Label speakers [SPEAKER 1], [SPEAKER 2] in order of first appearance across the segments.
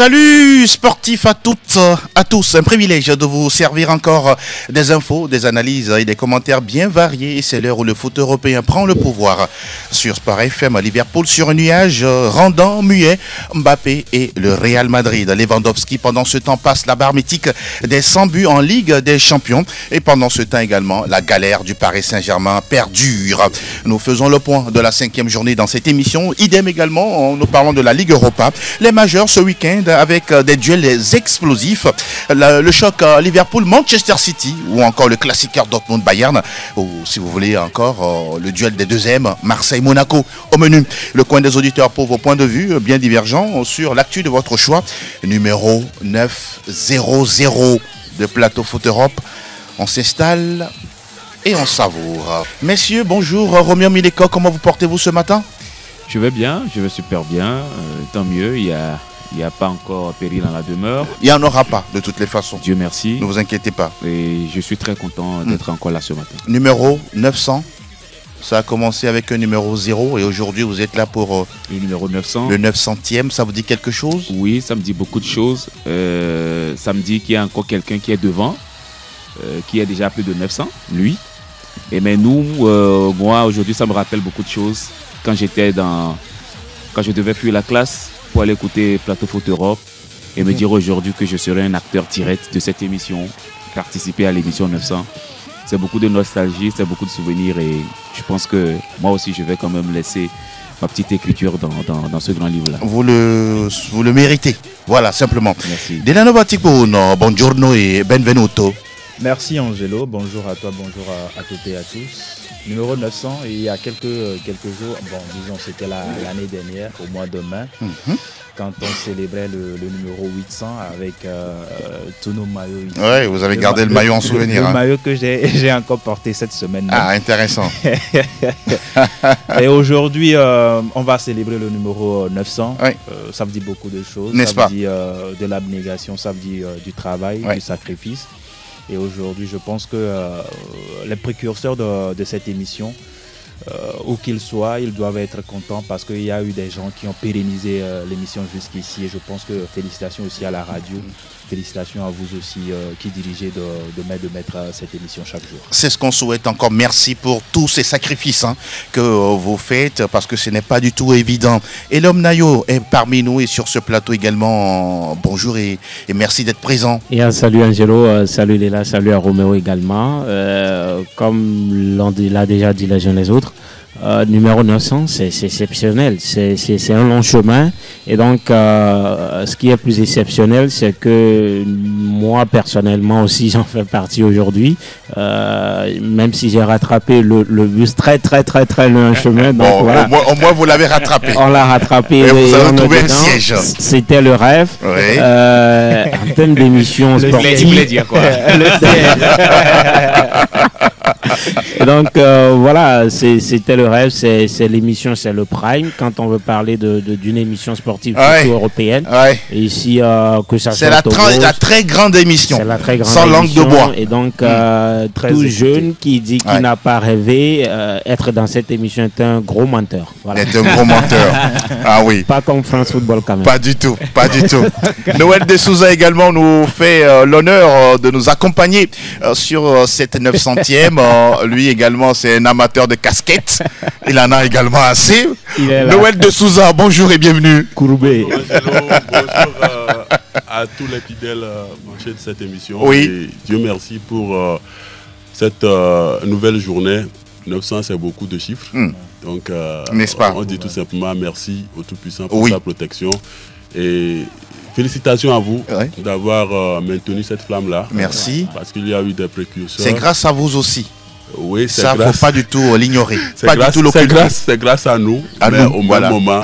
[SPEAKER 1] Salut sportifs à toutes, à tous, un privilège de vous servir encore des infos, des analyses et des commentaires bien variés. C'est l'heure où le foot européen prend le pouvoir sur Sport FM. Liverpool sur un nuage, rendant muet Mbappé et le Real Madrid. Lewandowski pendant ce temps passe la barre mythique des 100 buts en Ligue des Champions et pendant ce temps également la galère du Paris Saint-Germain perdure. Nous faisons le point de la 5e journée dans cette émission. Idem également, nous parlons de la Ligue Europa. Les majeurs ce week-end avec des duels explosifs. Le choc Liverpool-Manchester City ou encore le classiqueur Dortmund-Bayern ou si vous voulez encore le duel des deuxièmes Marseille-Monaco au menu. Le coin des auditeurs pour vos points de vue bien divergents sur l'actu de votre choix. Numéro 900 de Plateau Foot Europe. On s'installe et on savoure. Messieurs, bonjour. Romain Mileko, comment vous portez-vous ce matin?
[SPEAKER 2] Je vais bien, je vais super bien. Tant mieux, il n'y a pas encore péril dans la demeure.
[SPEAKER 1] Il n'y en aura pas de toutes les façons.
[SPEAKER 2] Dieu merci.
[SPEAKER 1] Ne vous inquiétez pas.
[SPEAKER 2] Et je suis très content d'être encore là ce matin.
[SPEAKER 1] Numéro 900. Ça a commencé avec un numéro 0 et aujourd'hui vous êtes là pour
[SPEAKER 2] le numéro 900.
[SPEAKER 1] Le 900e, ça vous dit quelque chose?
[SPEAKER 2] Oui, ça me dit beaucoup de choses. Ça me dit qu'il y a encore quelqu'un qui est devant, qui est déjà plus de 900, lui. Et mais nous, moi aujourd'hui ça me rappelle beaucoup de choses. Quand je devais fuir la classe pour aller écouter Plateau Foot Europe et me dire aujourd'hui que je serai un acteur direct de cette émission, participer à l'émission 900. C'est beaucoup de nostalgie, c'est beaucoup de souvenirs et je pense que moi aussi je vais quand même laisser ma petite écriture dans ce grand livre-là.
[SPEAKER 1] Vous le méritez, voilà, simplement.
[SPEAKER 2] Merci.
[SPEAKER 1] Delano Vaticuno, buongiorno et benvenuto.
[SPEAKER 3] Merci Angelo, bonjour à toi, bonjour à toutes et à tous. Numéro 900, il y a quelques jours, bon disons c'était l'année dernière, au mois de mai, quand on célébrait le numéro 800 avec tous nos maillots.
[SPEAKER 1] Oui, vous avez gardé le maillot en souvenir.
[SPEAKER 3] Le maillot que j'ai encore porté cette semaine.
[SPEAKER 1] Ah, intéressant.
[SPEAKER 3] Et aujourd'hui, on va célébrer le numéro 900.
[SPEAKER 1] Oui.
[SPEAKER 3] Ça veut dire beaucoup de choses.
[SPEAKER 1] N'est-ce pas?
[SPEAKER 3] Ça veut dire de l'abnégation, ça veut dire du travail,
[SPEAKER 1] oui,
[SPEAKER 3] du sacrifice. Et aujourd'hui, je pense que les précurseurs de cette émission, où qu'ils soient, ils doivent être contents parce qu'il y a eu des gens qui ont pérennisé l'émission jusqu'ici. Et je pense que félicitations aussi à la radio, félicitations à vous aussi qui dirigez de mettre cette émission chaque jour.
[SPEAKER 1] C'est ce qu'on souhaite encore. Merci pour tous ces sacrifices que vous faites parce que ce n'est pas du tout évident. Et l'homme Nayo est parmi nous et sur ce plateau également. Bonjour et merci d'être présent.
[SPEAKER 4] Et salut Angelo, salut Léla, salut à Roméo également. Comme l'a déjà dit les uns les autres, numéro 900, c'est exceptionnel, c'est un long chemin et donc ce qui est plus exceptionnel, c'est que moi personnellement aussi j'en fais partie aujourd'hui, même si j'ai rattrapé le bus très long chemin. Donc,
[SPEAKER 1] bon,
[SPEAKER 4] voilà.
[SPEAKER 1] au moins vous l'avez rattrapé.
[SPEAKER 4] On l'a rattrapé.
[SPEAKER 1] Et vous avez trouvé un siège.
[SPEAKER 4] C'était le rêve.
[SPEAKER 1] Oui.
[SPEAKER 4] En termes d'émission sportive.
[SPEAKER 2] Tu voulais dire quoi?
[SPEAKER 4] Et donc voilà, c'était le rêve, c'est l'émission, c'est le prime quand on veut parler d'une émission sportive européenne.
[SPEAKER 1] Ouais.
[SPEAKER 4] Et ici que ça
[SPEAKER 1] c'est la très grande émission.
[SPEAKER 4] C'est la très grande
[SPEAKER 1] sans langue de bois.
[SPEAKER 4] Et donc tout jeune qui dit qu'il n'a pas rêvé être dans cette émission est un gros menteur. Voilà.
[SPEAKER 1] Est un gros menteur. Ah oui.
[SPEAKER 4] Pas comme France Football quand même.
[SPEAKER 1] Pas du tout, pas du tout. Noël de Souza également nous fait l'honneur de nous accompagner sur cette 900e. Lui également, c'est un amateur de casquettes. Il en a également assez. Noël de Souza, bonjour et bienvenue.
[SPEAKER 4] Courbet.
[SPEAKER 5] Bonjour à tous les fidèles branchés de cette émission.
[SPEAKER 1] Oui.
[SPEAKER 5] Et Dieu merci pour cette nouvelle journée. 900, c'est beaucoup de chiffres. Donc,
[SPEAKER 1] n'est-ce pas?
[SPEAKER 5] On dit tout simplement merci au Tout-Puissant pour sa protection. Et félicitations à vous d'avoir maintenu cette flamme-là.
[SPEAKER 1] Merci.
[SPEAKER 5] Parce qu'il y a eu des précurseurs.
[SPEAKER 1] C'est grâce à vous aussi.
[SPEAKER 5] Oui,
[SPEAKER 1] ça, il ne faut pas du tout l'ignorer.
[SPEAKER 5] C'est grâce à nous. Mais au même moment,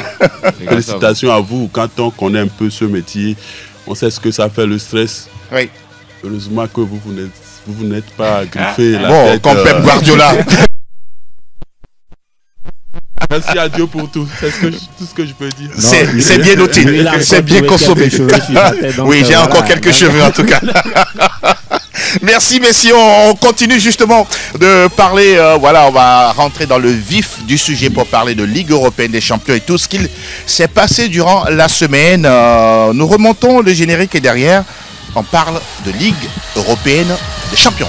[SPEAKER 5] félicitations à vous. Quand on connaît un peu ce métier, on sait ce que ça fait le stress.
[SPEAKER 1] Oui.
[SPEAKER 5] Heureusement que vous n'êtes pas griffé la tête.
[SPEAKER 1] Comme Pep Guardiola.
[SPEAKER 5] Merci à Dieu pour tout. C'est tout ce que je peux dire.
[SPEAKER 1] C'est bien noté. C'est bien consommé. Oui, j'ai encore quelques cheveux en tout cas. Merci messieurs, on continue justement de parler, voilà, on va rentrer dans le vif du sujet pour parler de Ligue européenne des champions et tout ce qu'il s'est passé durant la semaine. Nous remontons le générique et derrière, on parle de Ligue européenne des champions.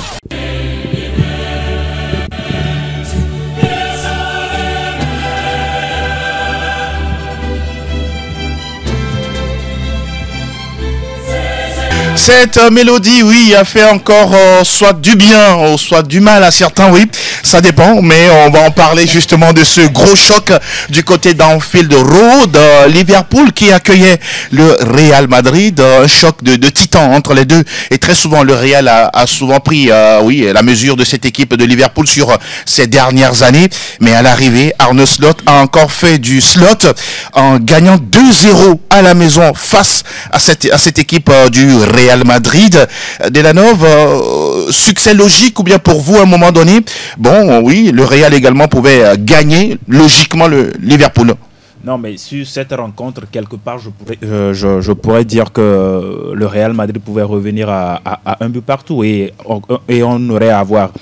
[SPEAKER 1] Cette mélodie, oui, a fait encore soit du bien ou soit du mal à certains, oui, ça dépend, mais on va en parler justement de ce gros choc du côté d'Anfield Road, Liverpool qui accueillait le Real Madrid, un choc de titan entre les deux, et très souvent le Real a souvent pris, oui, la mesure de cette équipe de Liverpool sur ces dernières années, mais à l'arrivée, Arne Slot a encore fait du slot en gagnant 2-0 à la maison face à cette équipe du Real Madrid. Delanov, succès logique ou bien pour vous à un moment donné? Bon, oui, le Real également pouvait gagner logiquement le Liverpool.
[SPEAKER 3] Non, mais sur cette rencontre, quelque part, je pourrais dire que le Real Madrid pouvait revenir à un but partout et on aurait à avoir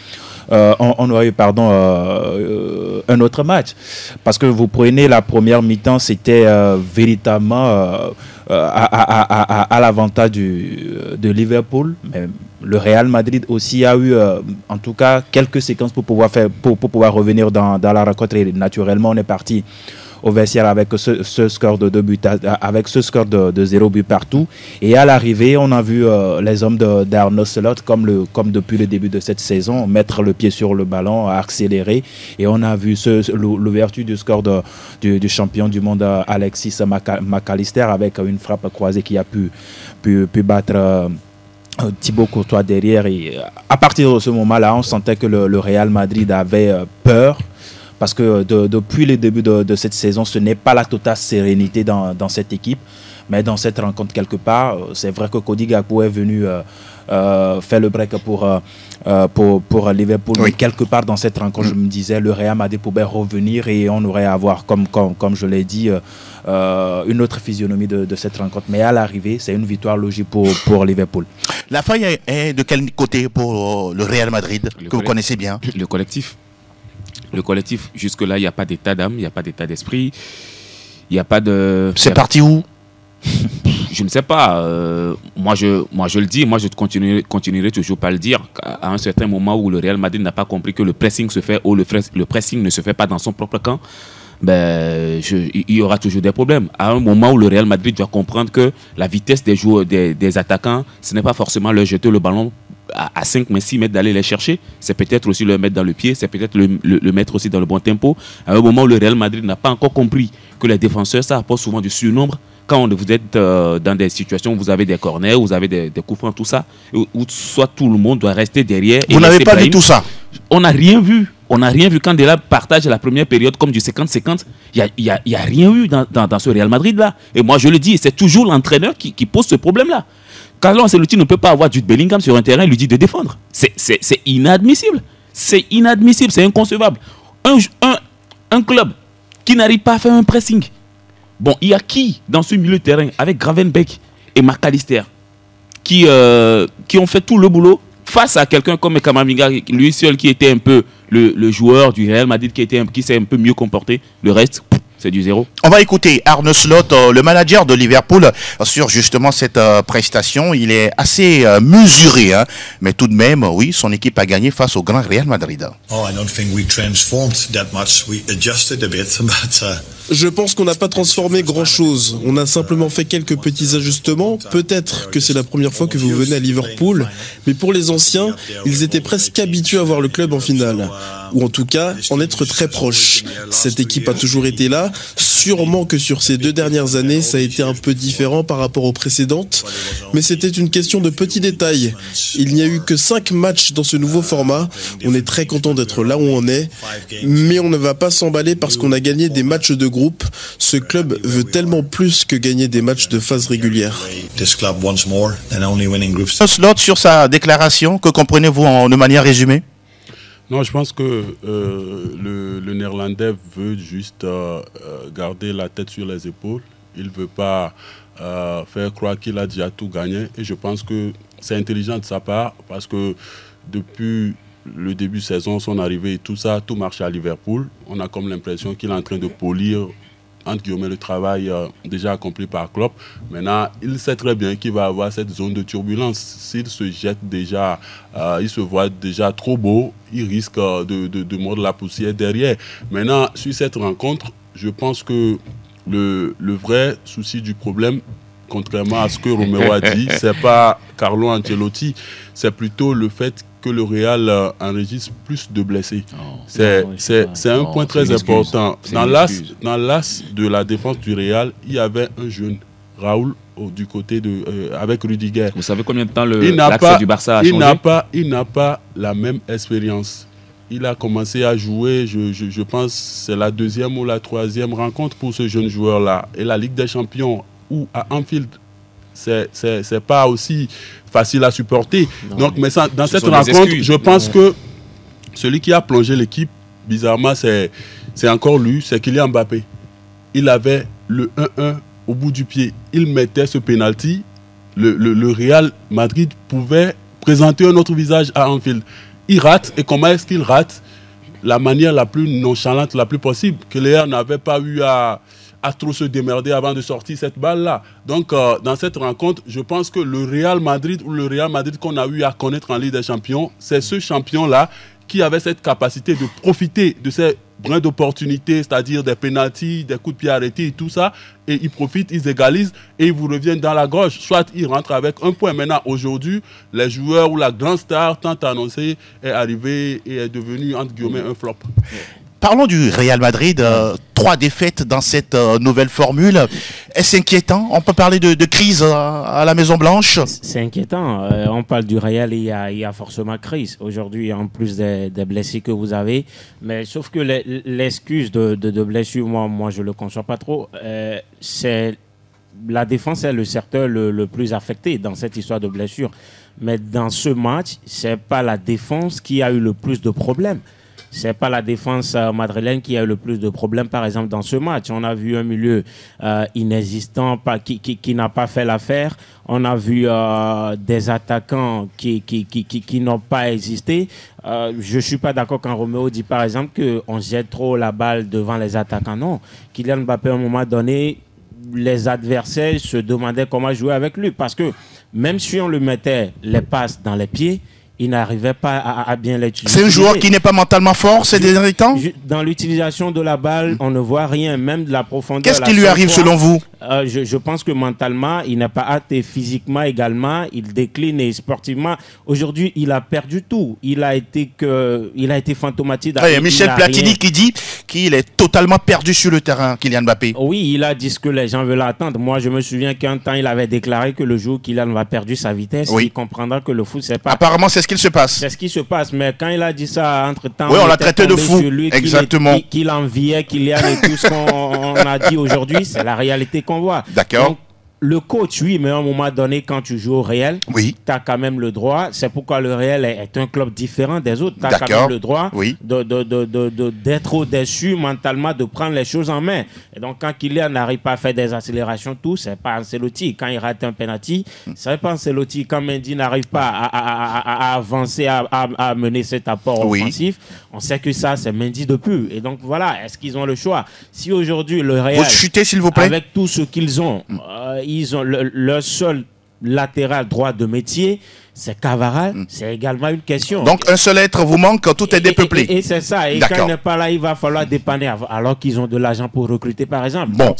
[SPEAKER 3] on aurait eu un autre match. Parce que vous prenez la première mi-temps, c'était véritablement à l'avantage de Liverpool. Mais le Real Madrid aussi a eu en tout cas quelques séquences pour pouvoir revenir dans la rencontre. Et naturellement, on est parti au vestiaire avec ce score de 2 buts, avec ce score de 0 but partout. Et à l'arrivée, on a vu les hommes d'Arne Slot, comme depuis le début de cette saison, mettre le pied sur le ballon, accélérer. Et on a vu l'ouverture du score du champion du monde, Alexis McAllister, avec une frappe croisée qui a pu battre Thibaut Courtois derrière. Et à partir de ce moment-là, on sentait que le Real Madrid avait peur. Parce que depuis le début de cette saison, ce n'est pas la totale sérénité dans cette équipe. Mais dans cette rencontre, quelque part, c'est vrai que Cody Gakpo est venu faire le break pour Liverpool. Oui. Mais quelque part dans cette rencontre, je me disais, le Real Madrid pouvait revenir et on aurait à avoir, comme je l'ai dit, une autre physionomie de cette rencontre. Mais à l'arrivée, c'est une victoire logique pour Liverpool.
[SPEAKER 1] La faille est de quel côté pour le Real Madrid, que vous connaissez bien?
[SPEAKER 2] Le collectif. Le collectif, jusque-là, il n'y a pas d'état d'âme, il n'y a pas d'état d'esprit, il n'y a pas de...
[SPEAKER 1] C'est parti où?
[SPEAKER 2] Je ne sais pas. Moi, je le dis, moi, je continuerai toujours pas le dire. À un certain moment où le Real Madrid n'a pas compris que le pressing se fait ou le pressing ne se fait pas dans son propre camp, ben, il y aura toujours des problèmes. À un moment où le Real Madrid doit comprendre que la vitesse des joueurs, des attaquants, ce n'est pas forcément leur jeter le ballon à 5 mais 6 mètres d'aller les chercher, c'est peut-être aussi le mettre dans le pied, c'est peut-être le mettre aussi dans le bon tempo. À un moment où le Real Madrid n'a pas encore compris que les défenseurs, ça apporte souvent du surnombre. Quand vous êtes dans des situations où vous avez des corners, vous avez des coups francs, tout ça, où soit tout le monde doit rester derrière.
[SPEAKER 1] Vous n'avez pas vu tout ça?
[SPEAKER 2] On n'a rien vu. On n'a rien vu. Quand Dela partage la première période comme du 50-50, il n'y a rien eu dans ce Real Madrid-là. Et moi, je le dis, c'est toujours l'entraîneur qui pose ce problème-là. Carlo Ancelotti ne peut pas avoir Jude Bellingham sur un terrain et lui dit de défendre. C'est inadmissible. C'est inadmissible, c'est inconcevable. Un club qui n'arrive pas à faire un pressing. Bon, il y a qui dans ce milieu de terrain avec Gravenberch et McAllister qui ont fait tout le boulot face à quelqu'un comme Kamavinga, lui seul qui était un peu le joueur du Real Madrid qui s'est un peu mieux comporté. Le reste, c'est du zéro.
[SPEAKER 1] On va écouter Arne Slot, le manager de Liverpool, sur justement cette prestation. Il est assez mesuré, hein, mais tout de même, oui, son équipe a gagné face au grand Real Madrid.
[SPEAKER 6] Oh, I don't think we transformed that much. We adjusted a bit, but
[SPEAKER 7] je pense qu'on n'a pas transformé grand-chose. On a simplement fait quelques petits ajustements. Peut-être que c'est la première fois que vous venez à Liverpool, mais pour les anciens, ils étaient presque habitués à voir le club en finale. Ou en tout cas, en être très proche. Cette équipe a toujours été là. Sûrement que sur ces 2 dernières années, ça a été un peu différent par rapport aux précédentes. Mais c'était une question de petits détails. Il n'y a eu que 5 matchs dans ce nouveau format. On est très content d'être là où on est. Mais on ne va pas s'emballer parce qu'on a gagné des matchs de groupe. Ce club veut tellement plus que gagner des matchs de phase régulière.
[SPEAKER 1] Slot, sur sa déclaration, que comprenez-vous de manière résumée?
[SPEAKER 5] Non, je pense que le Néerlandais veut juste garder la tête sur les épaules Il ne veut pas faire croire qu'il a déjà tout gagné. Et je pense que c'est intelligent de sa part parce que depuis le début de saison, son arrivée et tout ça, tout marche à Liverpool. On a comme l'impression qu'il est en train de polir, entre guillemets, le travail déjà accompli par Klopp. Maintenant, il sait très bien qu'il va avoir cette zone de turbulence. S'il se jette déjà, il se voit déjà trop beau, il risque de mordre la poussière derrière. Maintenant, sur cette rencontre, je pense que le vrai souci du problème, contrairement à ce que Romero a dit, c'est pas Carlo Ancelotti, c'est plutôt le fait que le Real enregistre plus de blessés. C'est un point très important. Dans l'as de la défense du Real, il y avait un jeune, Raoul, du côté de avec Rudiger.
[SPEAKER 2] Vous savez combien de temps l'axe du Barça a changé?
[SPEAKER 5] Il n'a pas la même expérience. Il a commencé à jouer, je pense, c'est la 2e ou la 3e rencontre pour ce jeune joueur-là. Et la Ligue des Champions, ou à Anfield, c'est pas aussi facile à supporter. Non, donc, mais ça, dans cette rencontre, je pense que celui qui a plongé l'équipe, bizarrement, c'est encore lui, c'est Kylian Mbappé. Il avait le 1-1 au bout du pied. Il mettait ce penalty. Le Real Madrid pouvait présenter un autre visage à Anfield. Il rate, et comment est-ce qu'il rate? La manière la plus nonchalante, la plus possible, que Léa n'avait pas eu à trop se démerder avant de sortir cette balle-là. Donc, dans cette rencontre, je pense que le Real Madrid, ou le Real Madrid qu'on a eu à connaître en Ligue des Champions, c'est ce champion-là qui avait cette capacité de profiter de ces brins d'opportunité, c'est-à-dire des pénaltys, des coups de pied arrêtés et tout ça, et ils profitent, ils égalisent, et ils vous reviennent dans la gorge. Soit ils rentrent avec un point. Maintenant, aujourd'hui, les joueurs ou la grande star tant annoncée est arrivée et est devenue, entre guillemets, un flop.
[SPEAKER 1] Parlons du Real Madrid, 3 défaites dans cette nouvelle formule. Est-ce inquiétant? On peut parler de crise à la Maison-Blanche?
[SPEAKER 4] C'est inquiétant. On parle du Real, il y a forcément crise. Aujourd'hui, en plus des blessés que vous avez. Mais sauf que l'excuse de blessure, moi je ne le conçois pas trop. C'est la défense est le secteur le plus affecté dans cette histoire de blessure. Mais dans ce match, ce n'est pas la défense qui a eu le plus de problèmes. C'est pas la défense madrilène qui a eu le plus de problèmes, par exemple, dans ce match. On a vu un milieu inexistant, qui n'a pas fait l'affaire. On a vu des attaquants qui n'ont pas existé. Je ne suis pas d'accord quand Roméo dit, par exemple, qu'on jette trop la balle devant les attaquants. Non. Kylian Mbappé, à un moment donné, les adversaires se demandaient comment jouer avec lui. Parce que même si on lui mettait les passes dans les pieds, il n'arrivait pas à bien l'utiliser.
[SPEAKER 1] C'est un joueur qui n'est pas mentalement fort ces derniers temps?
[SPEAKER 4] Dans l'utilisation de la balle, on ne voit rien, même de la profondeur.
[SPEAKER 1] Qu'est-ce qui lui arrive selon vous?
[SPEAKER 4] Je pense que mentalement, il n'est pas apte, et physiquement également, il décline, et sportivement. Aujourd'hui, il a perdu tout. Il a été fantomatique.
[SPEAKER 1] Il y a Michel Platini qui dit qu'il est totalement perdu sur le terrain, Kylian Mbappé.
[SPEAKER 4] Oui, il a dit ce que les gens veulent attendre. Moi, je me souviens qu'un temps, il avait déclaré que le jour où Kylian va perdu sa vitesse, il comprendra que le foot, c'est pas...
[SPEAKER 1] Apparemment, c'est ce qu'il se passe.
[SPEAKER 4] C'est ce qui se passe, mais quand il a dit ça, entre-temps,
[SPEAKER 1] on l'a traité de fou. Exactement.
[SPEAKER 4] Qu'il enviait Kylian et tout ce qu'on a dit aujourd'hui, c'est la réalité qu'on voit.
[SPEAKER 1] D'accord.
[SPEAKER 4] Le coach, oui, mais à un moment donné, quand tu joues au Real, tu as quand même le droit. C'est pourquoi le Real est un club différent des autres. Tu as quand même le droit d'être au-dessus mentalement, de prendre les choses en main. Et donc, quand Kylian n'arrive pas à faire des accélérations, tout, c'est pas Ancelotti. Quand il rate un penalty, c'est pas Ancelotti. Quand Mendy n'arrive pas à avancer, à mener cet apport offensif, on sait que ça, c'est Mendy de plus. Et donc, voilà, est-ce qu'ils ont le choix? Si aujourd'hui, le Real,
[SPEAKER 1] vous chutez, s'il vous plaît,
[SPEAKER 4] avec tout ce qu'ils ont, ils ont leur seul latéral droit de métier, c'est Cavaral, c'est également une question.
[SPEAKER 1] Donc un seul être vous manque quand tout est dépeuplé.
[SPEAKER 4] Et c'est ça. Et quand il n'est pas là, il va falloir dépanner, alors qu'ils ont de l'argent pour recruter, par exemple.
[SPEAKER 1] Bon,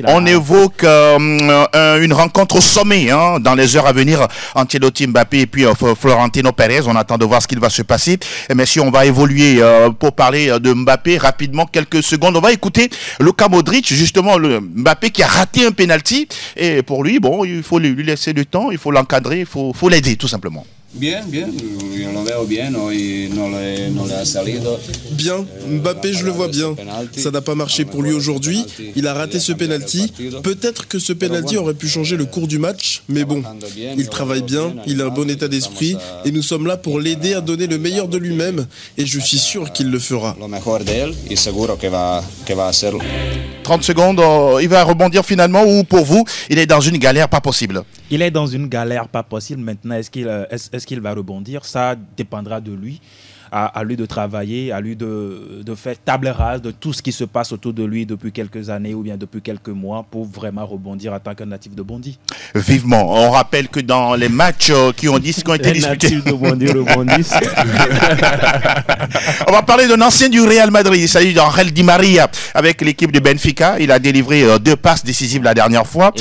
[SPEAKER 1] on évoque une rencontre au sommet dans les heures à venir. Ancelotti, Mbappé et puis Florentino Pérez. On attend de voir ce qu'il va se passer. Mais si on va évoluer pour parler de Mbappé rapidement, quelques secondes, on va écouter Luka Modric, justement le Mbappé qui a raté un penalty. Et pour lui, bon, il faut lui laisser du temps, il faut l'encadrer, il faut l'aider tout simplement.
[SPEAKER 8] Bien, yo lo veo bien, hoy no le ha salido.
[SPEAKER 7] Bien, Mbappé, je le vois bien. Ça n'a pas marché pour lui aujourd'hui. Il a raté ce penalty. Peut-être que ce penalty aurait pu changer le cours du match, mais bon, il travaille bien, il a un bon état d'esprit et nous sommes là pour l'aider à donner le meilleur de lui-même et je suis sûr qu'il le fera.
[SPEAKER 1] 30 secondes, il va rebondir finalement ou pour vous, il est dans une galère pas possible?
[SPEAKER 3] Il est dans une galère pas possible. Maintenant, est-ce qu'il va rebondir? Ça dépendra de lui. À lui de travailler, à lui de faire table rase de tout ce qui se passe autour de lui depuis quelques années ou bien depuis quelques mois pour vraiment rebondir en tant qu'un natif de Bondy.
[SPEAKER 1] Vivement. On rappelle que dans les matchs qui ont été disputés...
[SPEAKER 4] Les natifs de Bondy rebondissent.
[SPEAKER 1] On va parler d'un ancien du Real Madrid. Il s'agit d'Angel Di Maria avec l'équipe de Benfica. Il a délivré 2 passes décisives la dernière fois.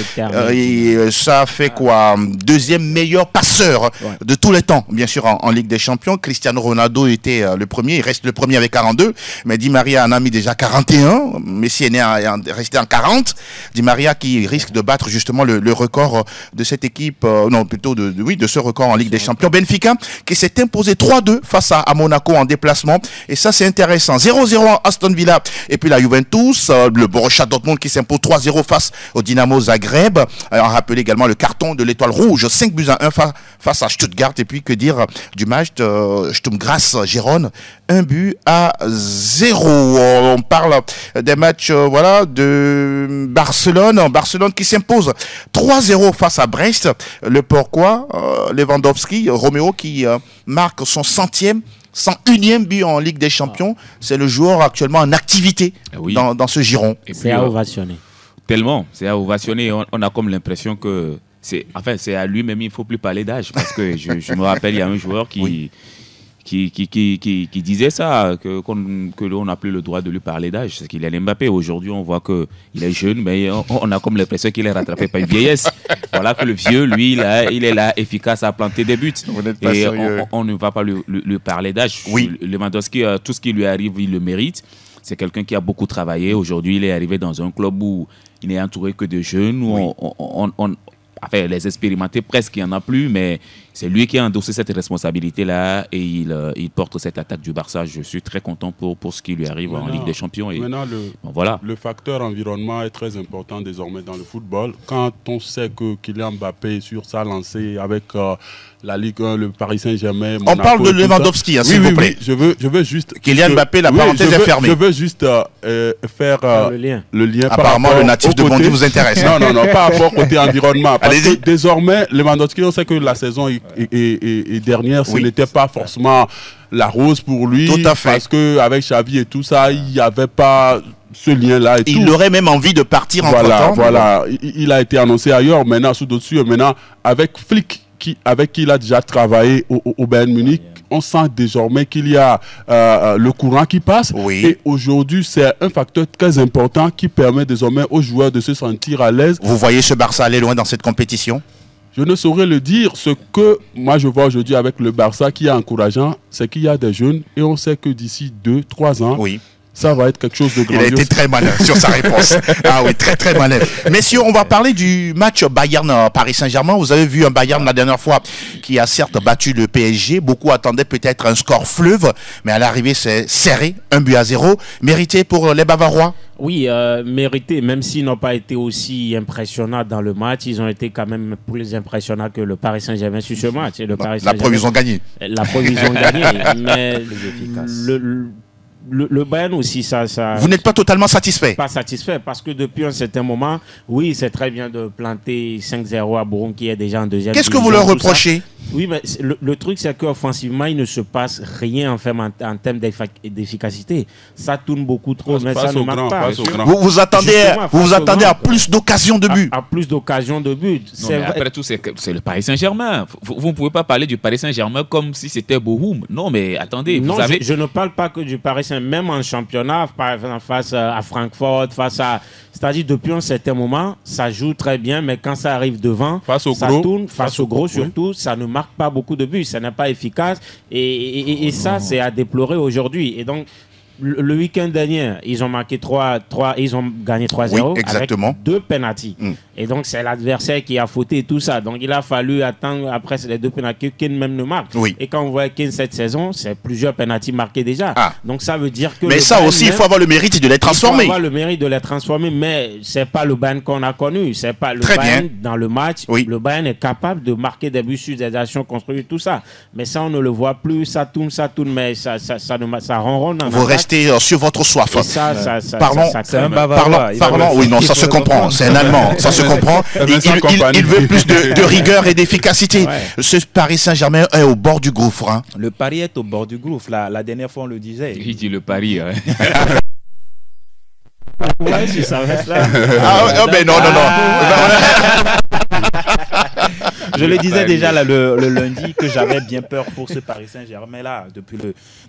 [SPEAKER 1] Et ça fait quoi? Deuxième meilleur passeur de tous les temps, bien sûr, en Ligue des Champions. Cristiano Ronaldo était le premier, il reste le premier avec 42, mais Di Maria en a mis déjà 41, Messi est resté en 40, Di Maria qui risque de battre justement le record de cette équipe, non plutôt de ce record en Ligue des Champions. Benfica qui s'est imposé 3-2 face à Monaco en déplacement, et ça c'est intéressant. 0-0 Aston Villa, et puis la Juventus, le Borussia Dortmund qui s'impose 3-0 face au Dynamo Zagreb. On rappelle également le carton de l'Étoile Rouge, 5-1 face à Stuttgart, et puis que dire du match de Sturm Graz Gérone, 1-0. On parle des matchs de Barcelone qui s'impose 3-0 face à Brest. Le Pourquoi Lewandowski, Roméo qui marque son 101e but en Ligue des Champions. C'est le joueur actuellement en activité dans ce giron.
[SPEAKER 4] C'est à ovationner.
[SPEAKER 2] Tellement, c'est à ovationner. On a comme l'impression que c'est à lui-même, il ne faut plus parler d'âge. Parce que je me rappelle, il y a un joueur qui disait ça, que l'on n'a plus le droit de lui parler d'âge. C'est qu'il est Mbappé. Aujourd'hui, on voit qu'il est jeune, mais on a comme l'impression qu'il est rattrapé par une vieillesse. Voilà que le vieux, lui, il est là, efficace à planter des buts. Et on ne va pas lui parler d'âge. Lewandowski, tout ce qui lui arrive, il le mérite. C'est quelqu'un qui a beaucoup travaillé. Aujourd'hui, il est arrivé dans un club où il n'est entouré que de jeunes, où les expérimentés, presque, il n'y en a plus, mais c'est lui qui a endossé cette responsabilité-là et il porte cette attaque du Barça. Je suis très content pour ce qui lui arrive en Ligue des Champions. Et
[SPEAKER 5] maintenant, le facteur environnement est très important désormais dans le football. Quand on sait que Kylian Mbappé est sur sa lancée avec la Ligue 1, le Paris Saint-Germain...
[SPEAKER 1] On parle de Lewandowski, s'il vous plaît.
[SPEAKER 5] Je veux juste...
[SPEAKER 1] Kylian Mbappé, la parenthèse est fermée.
[SPEAKER 5] Je veux juste faire le lien.
[SPEAKER 1] Apparemment, le natif de Bondy vous intéresse.
[SPEAKER 5] Non, par rapport au côté environnement. Parce que désormais, Lewandowski, on sait que la saison et dernière, ce n'était pas forcément la rose pour lui.
[SPEAKER 1] Tout à fait.
[SPEAKER 5] Parce qu'avec Xavi et tout ça, il n'y avait pas ce lien-là.
[SPEAKER 1] Il aurait même envie de partir en temps.
[SPEAKER 5] Voilà, il a été annoncé ailleurs, maintenant, sous d'autres cieux. Maintenant, avec Flick, avec qui il a déjà travaillé au Bayern Munich, on sent désormais qu'il y a le courant qui passe. Et aujourd'hui, c'est un facteur très important qui permet désormais aux joueurs de se sentir à l'aise.
[SPEAKER 1] Vous voyez ce Barça aller loin dans cette compétition?
[SPEAKER 5] Je ne saurais le dire. Ce que moi je vois aujourd'hui avec le Barça qui est encourageant, c'est qu'il y a des jeunes et on sait que d'ici 2-3 ans, ça va être quelque chose de grandiose.
[SPEAKER 1] Il a été très malin sur sa réponse. Ah oui, très très malin. Messieurs, on va parler du match Bayern-Paris Saint-Germain. Vous avez vu un Bayern la dernière fois qui a certes battu le PSG. Beaucoup attendaient peut-être un score fleuve, mais à l'arrivée c'est serré, 1-0. Mérité pour les Bavarois?
[SPEAKER 4] Oui, mérité, même s'ils n'ont pas été aussi impressionnants dans le match, ils ont été quand même plus impressionnants que le Paris Saint-Germain sur ce match.
[SPEAKER 1] La preuve, ils ont gagné.
[SPEAKER 4] La preuve, ils ont gagné, mais le Bayern aussi, ça...
[SPEAKER 1] Vous n'êtes pas totalement satisfait?
[SPEAKER 4] Pas satisfait, parce que depuis un certain moment, oui, c'est très bien de planter 5-0 à Bourg, qui est déjà en deuxième.
[SPEAKER 1] Qu'est-ce que vous leur reprochez?
[SPEAKER 4] Oui, mais le truc, c'est qu'offensivement, il ne se passe rien en termes d'efficacité. Ça tourne beaucoup trop, mais ça ne marque pas.
[SPEAKER 1] Vous attendez à plus d'occasions de but.
[SPEAKER 4] À plus d'occasions de but.
[SPEAKER 2] Après tout, c'est le Paris Saint-Germain. Vous ne pouvez pas parler du Paris Saint-Germain comme si c'était Bochum. Non, mais attendez.
[SPEAKER 4] Non, je ne parle pas que du Paris Saint-Germain. Même en championnat, face à Francfort, c'est-à-dire depuis un certain moment, ça joue très bien, mais quand ça arrive devant, ça tourne, face au gros surtout, ça ne marque pas beaucoup de buts, ça n'est pas efficace, et ça, c'est à déplorer aujourd'hui. Et donc, le week-end dernier, ils ont marqué ils ont gagné 3-0
[SPEAKER 1] Oui, exactement.
[SPEAKER 4] avec 2 pénaltys. Et donc, c'est l'adversaire qui a fauté et tout ça. Donc, il a fallu attendre après les 2 pénaltys que Kane même ne marque.
[SPEAKER 1] Oui.
[SPEAKER 4] Et quand on voit Kane cette saison, c'est plusieurs pénaltys marqués déjà. Donc, ça veut dire que...
[SPEAKER 1] Mais ça aussi, il faut avoir le mérite de les transformer.
[SPEAKER 4] Il faut avoir le mérite de les transformer, mais c'est pas le Bayern qu'on a connu. C'est pas le Bayern dans le match. Oui. Le Bayern est capable de marquer des buts sur des actions construites, tout ça. Mais ça, on ne le voit plus. Ça tourne, mais ça ronronne.
[SPEAKER 1] Vous restez sur votre soif.
[SPEAKER 4] Parlons.
[SPEAKER 3] C'est un Bavarois.
[SPEAKER 1] Parlons. Oui, non, ça se comprend. C'est un Allemand. Ça se comprend. Il veut plus de rigueur et d'efficacité. Ce Paris Saint-Germain est au bord du gouffre. Hein.
[SPEAKER 3] Le Paris est au bord du gouffre. La dernière fois, on le disait.
[SPEAKER 2] Il dit le Paris.
[SPEAKER 4] Ouais, si ça reste là.
[SPEAKER 1] Ben non.
[SPEAKER 3] Je le disais déjà là, le lundi que j'avais bien peur pour ce Paris Saint-Germain là depuis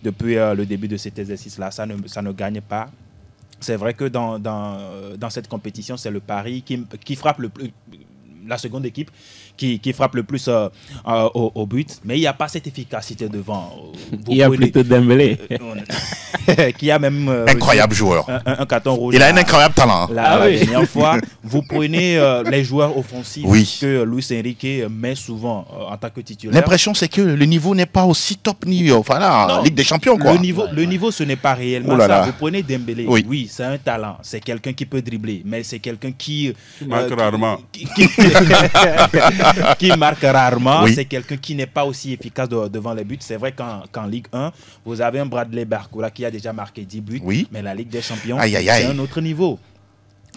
[SPEAKER 3] le début de cet exercice là, ça ne gagne pas. C'est vrai que dans cette compétition, c'est le Paris qui frappe le plus, la seconde équipe qui frappe le plus au but, mais il n'y a pas cette efficacité devant.
[SPEAKER 4] Il y a plutôt Dembélé.
[SPEAKER 3] Qui a même
[SPEAKER 1] incroyable joueur.
[SPEAKER 3] Un carton rouge.
[SPEAKER 1] Il a un incroyable talent.
[SPEAKER 3] La dernière fois, vous prenez les joueurs offensifs que Luis Enrique met souvent en tant que titulaire.
[SPEAKER 1] L'impression, c'est que le niveau n'est pas aussi top niveau. Enfin, Ligue des Champions, quoi.
[SPEAKER 3] Le niveau, ce n'est pas réellement ça. Vous prenez Dembélé. Oui, c'est un talent. C'est quelqu'un qui peut dribbler, mais c'est quelqu'un qui
[SPEAKER 5] marque rarement.
[SPEAKER 3] Qui marque rarement. C'est quelqu'un qui n'est pas aussi efficace devant les buts. C'est vrai qu'en Ligue 1, vous avez un Bradley Barcola qui a déjà marqué 10 buts, mais la Ligue des Champions, c'est un autre niveau.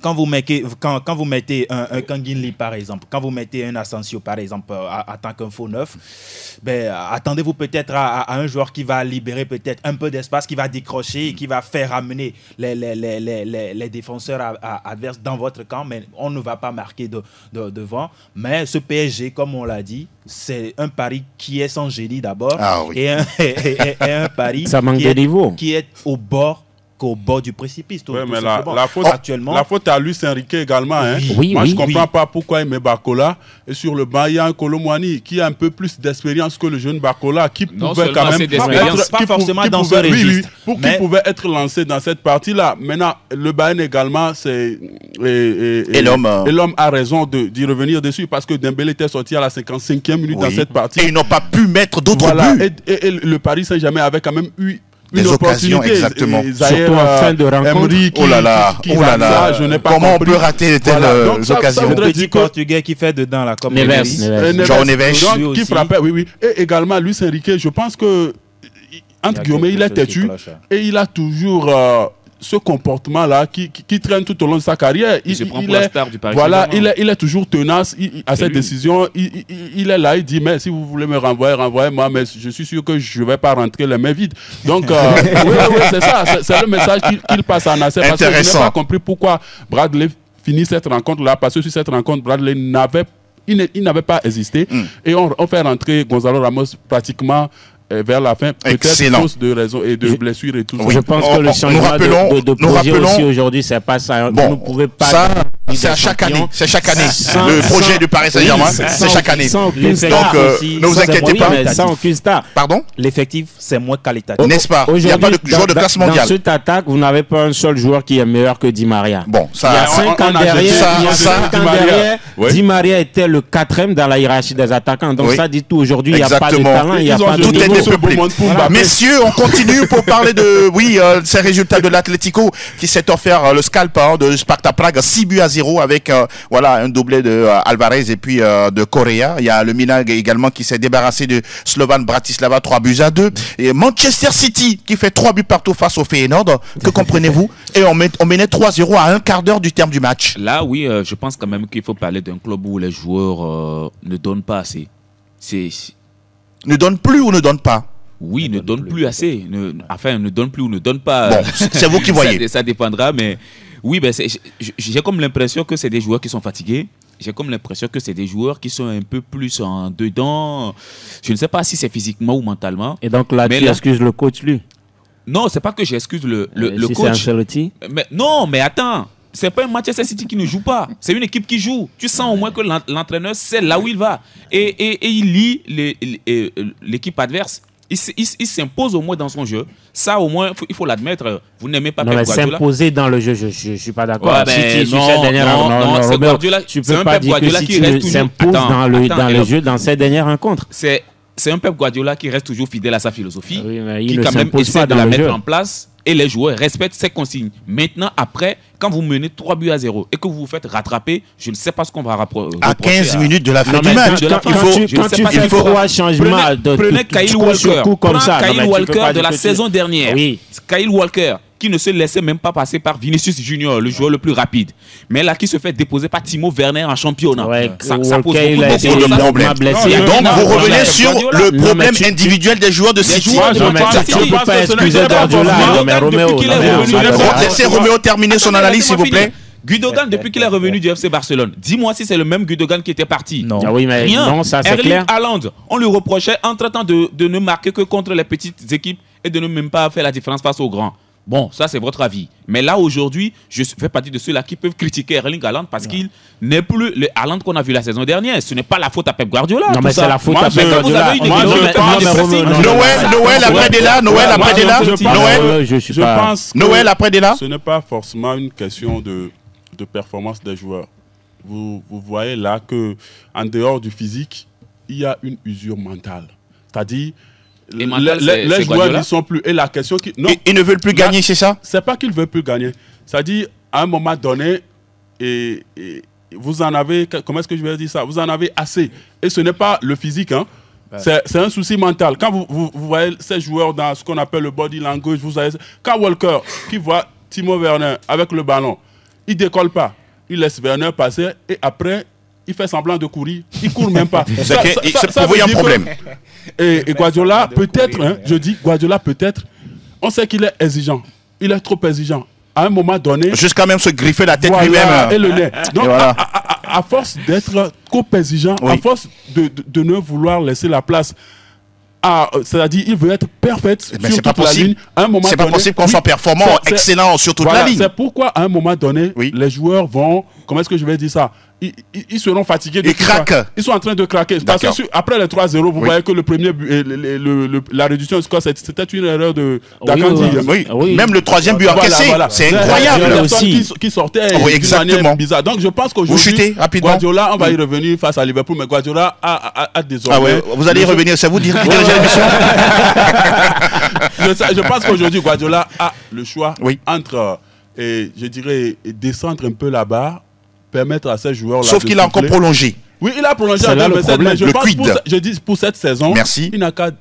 [SPEAKER 3] Quand vous mettez un Kangin Lee, par exemple, quand vous mettez un Asensio, par exemple, en tant qu'un faux neuf, attendez-vous peut-être à un joueur qui va libérer peut-être un peu d'espace, qui va décrocher et qui va faire amener les défenseurs adverses dans votre camp, mais on ne va pas marquer devant. Mais ce PSG, comme on l'a dit, c'est un pari qui est sans génie d'abord, et un pari qui est au bord du précipice.
[SPEAKER 5] Mais la faute à Luis Enrique également. Hein. Moi, je ne comprends pas pourquoi il met Barcola. Et sur le banc, il y a un Kolo Muani qui a un peu plus d'expérience que le jeune Barcola, qui pouvait quand même
[SPEAKER 3] pas forcément dans ce registre.
[SPEAKER 5] Qui pouvait être lancé dans cette partie-là. Maintenant, le Bayern également, et l'homme a raison d'y revenir dessus parce que Dembélé était sorti à la 55e minute dans cette partie.
[SPEAKER 1] Et ils n'ont pas pu mettre d'autres buts.
[SPEAKER 5] Et le Paris Saint-Germain avait quand même eu
[SPEAKER 1] des occasions, exactement.
[SPEAKER 4] Surtout en fin de rencontre.
[SPEAKER 5] Emery
[SPEAKER 1] comment on peut rater de telles occasions?
[SPEAKER 3] Le petit Portugais qui fait dedans là, comme
[SPEAKER 4] Neves.
[SPEAKER 5] Qui frappait, oui. Et également, Luis Enrique, je pense que, entre guillemets, il est têtu et il a toujours ce comportement-là qui traîne tout au long de sa carrière. Il est toujours tenace à cette décision. Il est là, il dit, mais si vous voulez me renvoyez-moi, mais je suis sûr que je ne vais pas rentrer les mains vides. Donc, c'est ça, c'est le message qu'il passe à Nasser. Parce que je n'ai pas compris pourquoi Bradley finit cette rencontre-là, parce que sur cette rencontre, Bradley n'avait pas hésité. Et on fait rentrer Gonzalo Ramos pratiquement vers la fin, peut-être cause de raisons et de blessures et tout ça.
[SPEAKER 4] Je pense que le changement de projet aussi aujourd'hui, c'est pas ça. Vous ne pouvez pas...
[SPEAKER 1] Ça, c'est à chaque année. C'est chaque année. Le projet du Paris Saint-Germain, c'est chaque année. Donc, ne vous inquiétez pas.
[SPEAKER 4] Mais sans aucune star.
[SPEAKER 1] Pardon?
[SPEAKER 3] L'effectif, c'est moins qualitatif.
[SPEAKER 1] N'est-ce pas? Il n'y a pas de joueur de classe mondiale.
[SPEAKER 4] Dans cette attaque, vous n'avez pas un seul joueur qui est meilleur que Di Maria.
[SPEAKER 1] Bon, ça...
[SPEAKER 4] Il y a 5 ans derrière, Di Maria était le 4e dans la hiérarchie des attaquants. Donc ça dit tout. Aujourd'hui, il n'y a pas de talent, il n'y a pas de niveau.
[SPEAKER 1] Messieurs, on continue pour parler de ces résultats de l'Atlético qui s'est offert le scalp de Sparta Prague, 6-0 avec un doublé de Alvarez et puis de Correa. Il y a le Milan également qui s'est débarrassé de Slovan Bratislava, 3-2. Et Manchester City qui fait 3 buts partout face au Feyenoord. Que comprenez-vous? Et on menait 3-0 à un quart d'heure du terme du match.
[SPEAKER 2] Là, oui, je pense quand même qu'il faut parler d'un club où les joueurs ne donnent pas assez.
[SPEAKER 1] Ne donnent plus ou ne donnent pas?
[SPEAKER 2] Oui, ne donne plus assez. Ne donne plus ou ne donne pas.
[SPEAKER 1] Bon, c'est vous qui voyez.
[SPEAKER 2] Ça dépendra, mais oui, j'ai comme l'impression que c'est des joueurs qui sont fatigués. J'ai comme l'impression que c'est des joueurs qui sont un peu plus en dedans. Je ne sais pas si c'est physiquement ou mentalement.
[SPEAKER 4] Et donc là, tu excuses le coach, lui?
[SPEAKER 2] Non, c'est pas que j'excuse le
[SPEAKER 4] si
[SPEAKER 2] coach.
[SPEAKER 4] C'est Ancelotti?
[SPEAKER 2] Non, mais attends. C'est pas un Manchester City qui ne joue pas. C'est une équipe qui joue. Tu sens au moins que l'entraîneur sait là où il va. Et il lit l'équipe adverse. Il s'impose au moins dans son jeu. Ça, au moins, il faut l'admettre. Vous n'aimez pas
[SPEAKER 4] non,
[SPEAKER 2] Pep Guardiola.
[SPEAKER 4] S'imposer dans le jeu, je ne suis pas d'accord.
[SPEAKER 2] Ouais, c'est Guardiola.
[SPEAKER 4] Tu peux pas dire que si tu s'imposes dans le jeu dans ces dernières rencontres.
[SPEAKER 2] C'est un Pep Guardiola qui reste toujours fidèle à sa philosophie,
[SPEAKER 4] oui,
[SPEAKER 2] qui quand même essaie de la mettre en place, et les joueurs respectent ses consignes. Maintenant, après, quand vous menez 3-0 et que vous vous faites rattraper, je ne sais pas ce qu'on va reprocher.
[SPEAKER 1] À 15 minutes de la fin du match.
[SPEAKER 4] Quand tu fais 3 changements,
[SPEAKER 2] prenez Kyle Walker,
[SPEAKER 4] comme ça,
[SPEAKER 2] Kyle Walker de la saison dernière.
[SPEAKER 4] Oui.
[SPEAKER 2] Kyle Walker qui ne se laissait même pas passer par Vinicius Junior, le joueur le plus rapide. Mais là, qui se fait déposer par Timo Werner en championnat.
[SPEAKER 4] Ouais,
[SPEAKER 2] ça pose beaucoup
[SPEAKER 1] de problèmes. Donc, vous revenez sur le problème individuel des joueurs de City.
[SPEAKER 4] Tu ne peux pas excuser Guardiola.
[SPEAKER 1] Laissez Roméo terminer son analyse, s'il vous plaît.
[SPEAKER 2] Gundogan, depuis qu'il est revenu du FC Barcelone, dis-moi si c'est le même Gundogan qui était parti.
[SPEAKER 4] Non. Ah oui, mais
[SPEAKER 2] rien.
[SPEAKER 4] Non, ça c'est
[SPEAKER 2] Erling
[SPEAKER 4] clair.
[SPEAKER 2] Haaland, on lui reprochait entre-temps de ne marquer que contre les petites équipes et de ne même pas faire la différence face aux grands. Bon, ça c'est votre avis. Mais là aujourd'hui, je fais partie de ceux-là qui peuvent critiquer Erling Haaland parce qu'il n'est plus le Haaland qu'on a vu la saison dernière. Ce n'est pas la faute à Pep Guardiola.
[SPEAKER 4] Non, mais c'est la faute à Pep
[SPEAKER 2] Guardiola.
[SPEAKER 1] Noël après Dela, Noël après Dela.
[SPEAKER 5] Ce n'est pas forcément une question de performance des joueurs. Vous voyez là que en dehors du physique, il y a une usure mentale. C'est-à-dire les joueurs n'y sont plus. Et la question qui... Non,
[SPEAKER 1] ils ne veulent plus gagner, c'est ça?
[SPEAKER 5] C'est pas qu'ils ne veulent plus gagner. C'est-à-dire, à un moment donné, et vous en avez... Comment est-ce que je vais dire ça? Vous en avez assez. Et ce n'est pas le physique, hein. C'est un souci mental. Quand vous voyez ces joueurs dans ce qu'on appelle le body language, quand Walker, qui voit Timo Werner avec le ballon, il ne décolle pas. Il laisse Werner passer et après... Il fait semblant de courir. Il ne court même pas.
[SPEAKER 1] Ça veut dire un problème.
[SPEAKER 5] Et Guardiola, peut-être, hein, je dis Guardiola, peut-être, on sait qu'il est exigeant. Il est trop exigeant. À un moment donné...
[SPEAKER 1] Jusqu'à même se griffer la tête lui-même.
[SPEAKER 5] Et le nez. Donc, à force d'être trop exigeant, à force de ne vouloir laisser la place... c'est-à-dire il veut être parfait sur toute la ligne.
[SPEAKER 1] C'est pas possible qu'on soit performant, excellent sur toute la ligne.
[SPEAKER 5] C'est pourquoi à un moment donné, les joueurs vont... Comment est-ce que je vais dire ça? Ils seront fatigués.
[SPEAKER 1] Ils craquent.
[SPEAKER 5] Ils sont en train de craquer. Parce que après les 3-0, vous voyez que le premier but, la réduction du score, c'était une erreur d'Akandi.
[SPEAKER 1] Même le troisième but encaissé, c'est incroyable.
[SPEAKER 5] Aussi. Qui sortait d'une manière bizarre. Donc je pense qu'aujourd'hui, Guardiola, on va y revenir face à Liverpool, mais Guardiola a désormais...
[SPEAKER 1] Vous allez y revenir, c'est vous dire l'émission.
[SPEAKER 5] Je pense qu'aujourd'hui, Guardiola a le choix entre, je dirais, descendre un peu la barre, permettre à ces joueurs-là.
[SPEAKER 1] Sauf qu'il a encore prolongé.
[SPEAKER 5] Oui, il a prolongé en 2027, mais je dis pour cette saison, il n'a qu'à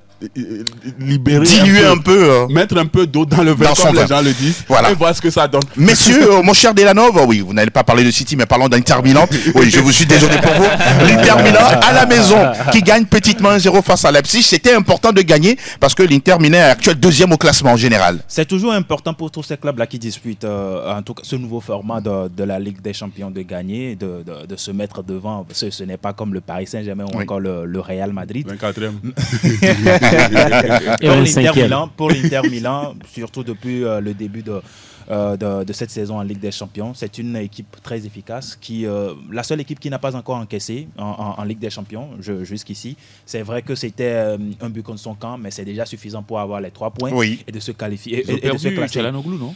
[SPEAKER 5] libérer,
[SPEAKER 1] diluer un peu,
[SPEAKER 5] mettre un peu d'eau dans le verre, comme les gens le disent, et voir ce que ça donne.
[SPEAKER 1] Messieurs, mon cher Delanov, oui, vous n'allez pas parler de City, mais parlons d'Inter Milan. Oui, je vous suis désolé pour vous. L'Inter Milan à la maison, qui gagne petitement 1-0 face à Leipzig. C'était important de gagner parce que l'Inter Milan est actuel deuxième au classement en général.
[SPEAKER 3] C'est toujours important pour tous ces clubs-là qui disputent en tout cas ce nouveau format de la Ligue des Champions de gagner, de se mettre devant. Ce n'est pas comme le Paris Saint-Germain ou encore le Real Madrid.
[SPEAKER 5] 24e.
[SPEAKER 3] Pour l'Inter Milan, surtout depuis le début de cette saison en Ligue des Champions, c'est une équipe très efficace, la seule équipe qui n'a pas encore encaissé en Ligue des Champions jusqu'ici. C'est vrai que c'était un but contre son camp, mais c'est déjà suffisant pour avoir les 3 points et de se qualifier et de se classer.
[SPEAKER 2] Çalhanoğlu, non?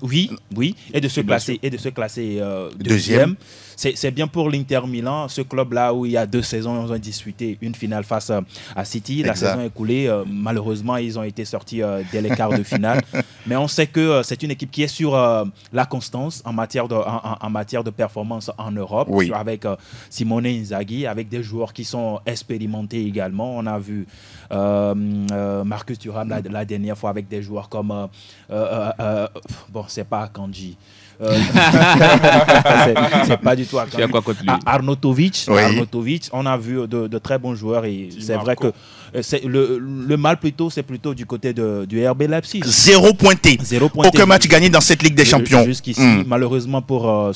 [SPEAKER 3] Oui, et de se classer deuxième. C'est bien pour l'Inter Milan, ce club-là où il y a 2 saisons, ils ont disputé une finale face à City. La saison écoulée, malheureusement, ils ont été sortis dès les quarts de finale. Mais on sait que c'est une équipe qui est sur la constance en matière de performance en Europe, avec Simone Inzaghi, avec des joueurs qui sont expérimentés également. On a vu Marcus Thuram la dernière fois avec des joueurs comme... c'est pas Akanji. C'est pas du tout Arnautovic. On a vu de très bons joueurs et c'est vrai que le mal c'est plutôt du côté du RB Leipzig.
[SPEAKER 1] 0 pointé. Aucun match gagné dans cette Ligue des Champions.
[SPEAKER 3] Jusqu'ici, malheureusement pour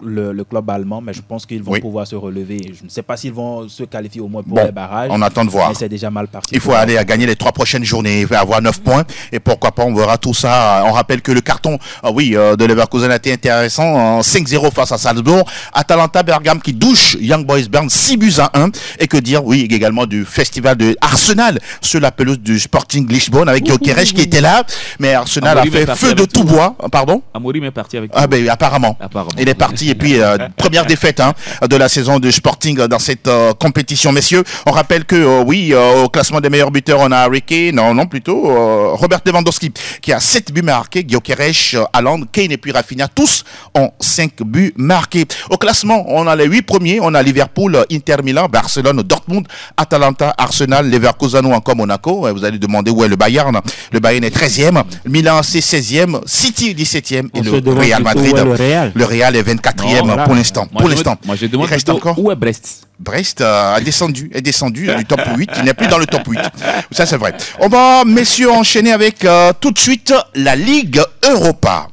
[SPEAKER 3] le club allemand, mais je pense qu'ils vont pouvoir se relever. Je ne sais pas s'ils vont se qualifier au moins pour les barrages.
[SPEAKER 1] On attend de voir.
[SPEAKER 3] Mais c'est déjà mal parti.
[SPEAKER 1] Il faut aller à gagner les 3 prochaines journées. Il va avoir 9 points et pourquoi pas on verra tout ça. On rappelle que le carton de Leverkusen a été été intéressant. 5-0 face à Salzbourg. Atalanta Bergame qui douche Young Boys Bern 6-1. Et que dire, oui, également du festival de Arsenal sur la pelouse du Sporting Lisbonne avec Gyökeres qui était là. Mais Arsenal a fait feu de tout bois. Pardon?
[SPEAKER 2] Amorim est parti avec
[SPEAKER 1] Ah ben apparemment. Il est parti. Et puis, première défaite de la saison de Sporting dans cette compétition. Messieurs, on rappelle que, oui, au classement des meilleurs buteurs, on a Harry Kane, plutôt Robert Lewandowski qui a 7 buts marqués, Gyökeres, Haaland, Kane et puis Rafinha, tous ont 5 buts marqués. Au classement, on a les 8 premiers, on a Liverpool, Inter Milan, Barcelone, Dortmund, Atalanta, Arsenal, Leverkusen ou encore Monaco. Vous allez demander où est le Bayern. Le Bayern est 13e, Milan c'est 16e, City 17e et le Real Madrid. Le Real est 24e pour l'instant.
[SPEAKER 2] Moi je demande
[SPEAKER 1] reste encore
[SPEAKER 2] où est Brest.
[SPEAKER 1] Brest est descendu du top 8. Il n'est plus dans le top 8. Ça, c'est vrai. On va, messieurs, enchaîner avec tout de suite la Ligue Europa.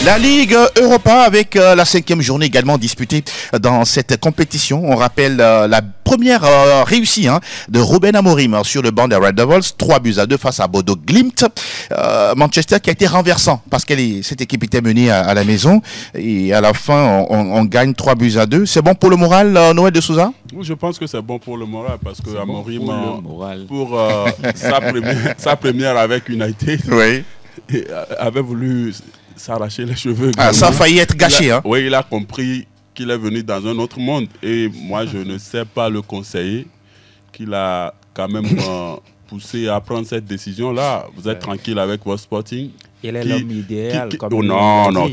[SPEAKER 1] La Ligue Europa avec la 5e journée également disputée dans cette compétition. On rappelle la première réussie de Ruben Amorim sur le banc des Red Devils, 3-2 face à Bodo Glimt. Manchester qui a été renversant parce que cette équipe était menée à la maison et à la fin on gagne 3-2. C'est bon pour le moral, Noël de Souza?
[SPEAKER 5] Je pense que c'est bon pour le moral parce que Amorim pour sa première avec United avait voulu s'arracher les cheveux.
[SPEAKER 1] Ça a failli être gâché.
[SPEAKER 5] Oui, il a compris qu'il est venu dans un autre monde. Et moi, je ne sais pas le conseiller qu'il a quand même poussé à prendre cette décision-là. Vous êtes tranquille avec votre Sporting.
[SPEAKER 3] Il est l'homme idéal.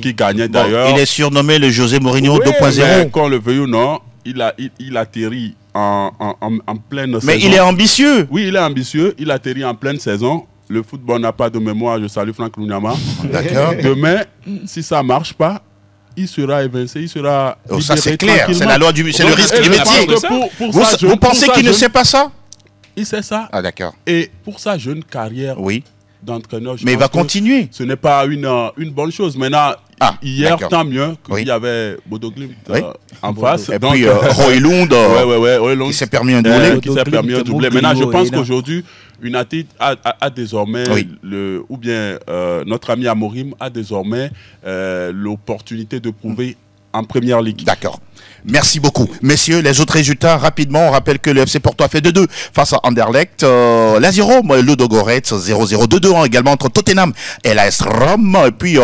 [SPEAKER 5] Qui gagnait d'ailleurs.
[SPEAKER 1] Il est surnommé le José Mourinho 2.0.
[SPEAKER 5] Qu'on le veuille ou non, il atterrit en pleine saison.
[SPEAKER 1] Mais il est ambitieux.
[SPEAKER 5] Oui, il est ambitieux. Il atterrit en pleine saison. Le football n'a pas de mémoire. Je salue Franck Lunyama.
[SPEAKER 1] D'accord.
[SPEAKER 5] Demain, si ça ne marche pas, il sera évincé, il sera libéré.
[SPEAKER 1] Ça c'est clair, c'est la loi c'est le risque du métier. Vous pensez qu'il ne sait pas ça?
[SPEAKER 5] Il sait ça.
[SPEAKER 1] Ah d'accord.
[SPEAKER 5] Et pour sa jeune carrière d'entraîneur,
[SPEAKER 1] mais il va continuer.
[SPEAKER 5] Ce n'est pas une bonne chose. Maintenant, hier, tant mieux qu'il y avait Bodo Glimt en face.
[SPEAKER 1] Et puis Højlund qui s'est permis un doublé.
[SPEAKER 5] Maintenant, je pense qu'aujourd'hui, United a désormais, notre ami Amorim a désormais l'opportunité de prouver en première ligue.
[SPEAKER 1] D'accord. Merci beaucoup. Messieurs, les autres résultats, rapidement, on rappelle que le FC Porto a fait 2-2 face à Anderlecht. Lazio, Ludogorets, 0-0. 2-2 également entre Tottenham et l'AS Rome. Et puis,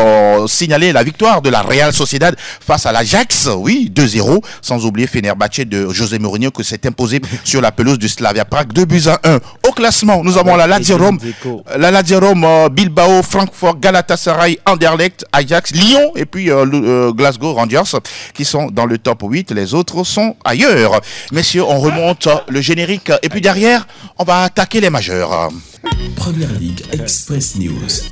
[SPEAKER 1] signaler la victoire de la Real Sociedad face à l'Ajax. Oui, 2-0. Sans oublier Fenerbahçe de José Mourinho qui s'est imposé sur la pelouse du Slavia Prague. 2-1. Au classement, nous avons la Lazio Rome, Bilbao, Francfort, Galatasaray, Anderlecht, Ajax, Lyon et puis Glasgow Rangers qui sont dans le top 8. Les autres sont ailleurs. Messieurs, on remonte le générique et puis derrière, on va attaquer les majeurs.
[SPEAKER 9] Première Ligue Express News.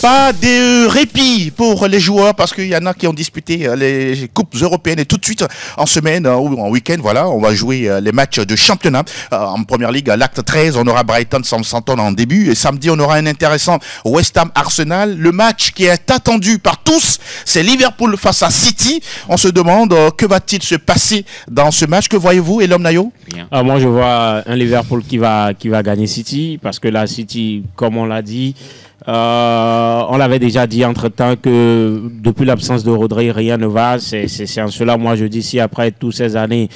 [SPEAKER 1] Pas de répit pour les joueurs parce qu'il y en a qui ont disputé les coupes européennes et tout de suite en semaine ou en week-end, voilà, on va jouer les matchs de championnat. En première ligue, à l'acte 13, on aura Brighton Southampton en début et samedi, on aura un intéressant West Ham Arsenal. Le match qui est attendu par tous, c'est Liverpool face à City. On se demande que va-t-il se passer dans ce match. Que voyez-vous, Elom Nayo?
[SPEAKER 4] Moi, je vois un Liverpool qui va gagner City parce que la City, comme on l'a dit, on l'avait déjà dit entre-temps que depuis l'absence de Rodri, rien ne va. C'est en cela, moi, je dis, si après toutes ces années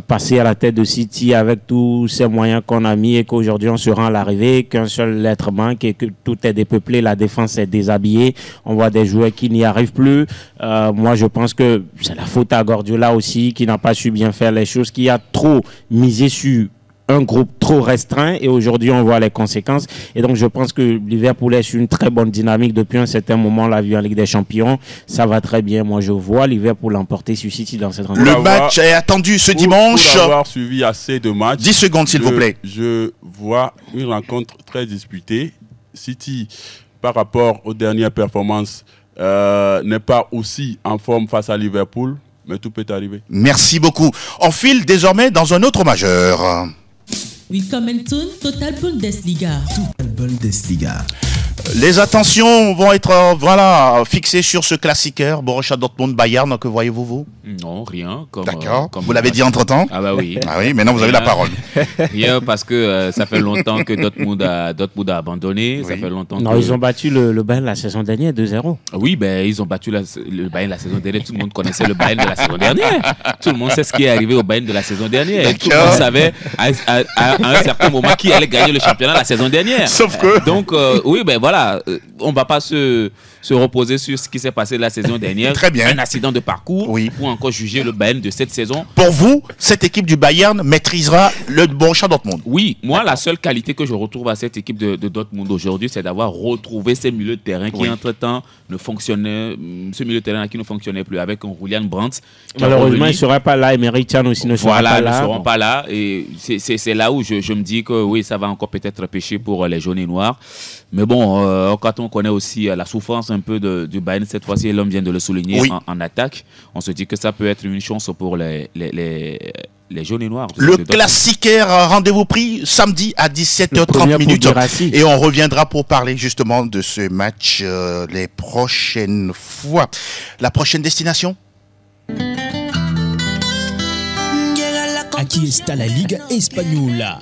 [SPEAKER 4] passées à la tête de City avec tous ces moyens qu'on a mis et qu'aujourd'hui on se rend à l'arrivée, qu'un seul être manque et que tout est dépeuplé, la défense est déshabillée, on voit des joueurs qui n'y arrivent plus. Moi, je pense que c'est la faute à Guardiola aussi, qui n'a pas su bien faire les choses, qui a trop misé sur un groupe trop restreint et aujourd'hui on voit les conséquences et donc je pense que Liverpool est sur une très bonne dynamique depuis un certain moment. On l'a vu en Ligue des Champions, ça va très bien. Moi je vois Liverpool l'emporter sur City dans cette rencontre.
[SPEAKER 1] Le match est attendu ce dimanche.
[SPEAKER 5] Pour avoir suivi assez de matchs,
[SPEAKER 1] 10 secondes s'il vous plaît.
[SPEAKER 5] Je vois une rencontre très disputée. City par rapport aux dernières performances n'est pas aussi en forme face à Liverpool, mais tout peut arriver.
[SPEAKER 1] Merci beaucoup. On file désormais dans un autre majeur.
[SPEAKER 10] Willkommen zum Total Bundesliga.
[SPEAKER 9] Total Bundesliga.
[SPEAKER 1] Les attentions vont être fixées sur ce classiqueur Borussia Dortmund-Bayern. Que voyez-vous, vous?
[SPEAKER 2] Non, rien.
[SPEAKER 1] D'accord. Vous l'avez dit entre-temps?
[SPEAKER 2] Ah bah oui.
[SPEAKER 1] Ah oui, maintenant vous avez la parole.
[SPEAKER 2] Rien parce que ça fait longtemps que Dortmund a abandonné.
[SPEAKER 1] Oui.
[SPEAKER 2] Ça fait longtemps
[SPEAKER 4] Non, ils ont battu le Bayern la saison dernière 2-0.
[SPEAKER 2] Oui, ils ont battu le Bayern la saison dernière. Tout le monde connaissait le Bayern de la saison dernière. Tout le monde sait ce qui est arrivé au Bayern de la saison dernière. Et tout le monde savait à un certain moment qui allait gagner le championnat la saison dernière.
[SPEAKER 1] Sauf que...
[SPEAKER 2] Donc, oui, voilà. On ne va pas se reposer sur ce qui s'est passé la saison dernière.
[SPEAKER 1] Très bien.
[SPEAKER 2] Un accident de parcours pour encore juger le Bayern de cette saison.
[SPEAKER 1] Pour vous, cette équipe du Bayern maîtrisera le Borussia Dortmund?
[SPEAKER 2] Oui, moi, la seule qualité que je retrouve à cette équipe de Dortmund aujourd'hui, c'est d'avoir retrouvé ces milieux de terrain qui, entre-temps, ne fonctionnaient, ce milieu de terrain qui ne fonctionnait plus avec un Julian Brandt.
[SPEAKER 4] Malheureusement, il ne sera pas là. Emery Can aussi ne sera pas là.
[SPEAKER 2] Ils ne seront pas là. Et c'est là où je me dis que oui, ça va encore peut-être pêcher pour les jaunes et noirs. Mais bon, quand on connaît aussi la souffrance un peu du Bayern cette fois-ci, l'homme vient de le souligner en attaque, on se dit que ça peut être une chance pour les jaunes et noirs.
[SPEAKER 1] Le classiqueur, rendez-vous pris samedi à 17h30 minutes. Et on reviendra pour parler justement de ce match les prochaines fois. La prochaine destination?
[SPEAKER 9] Aquí está la Liga Española.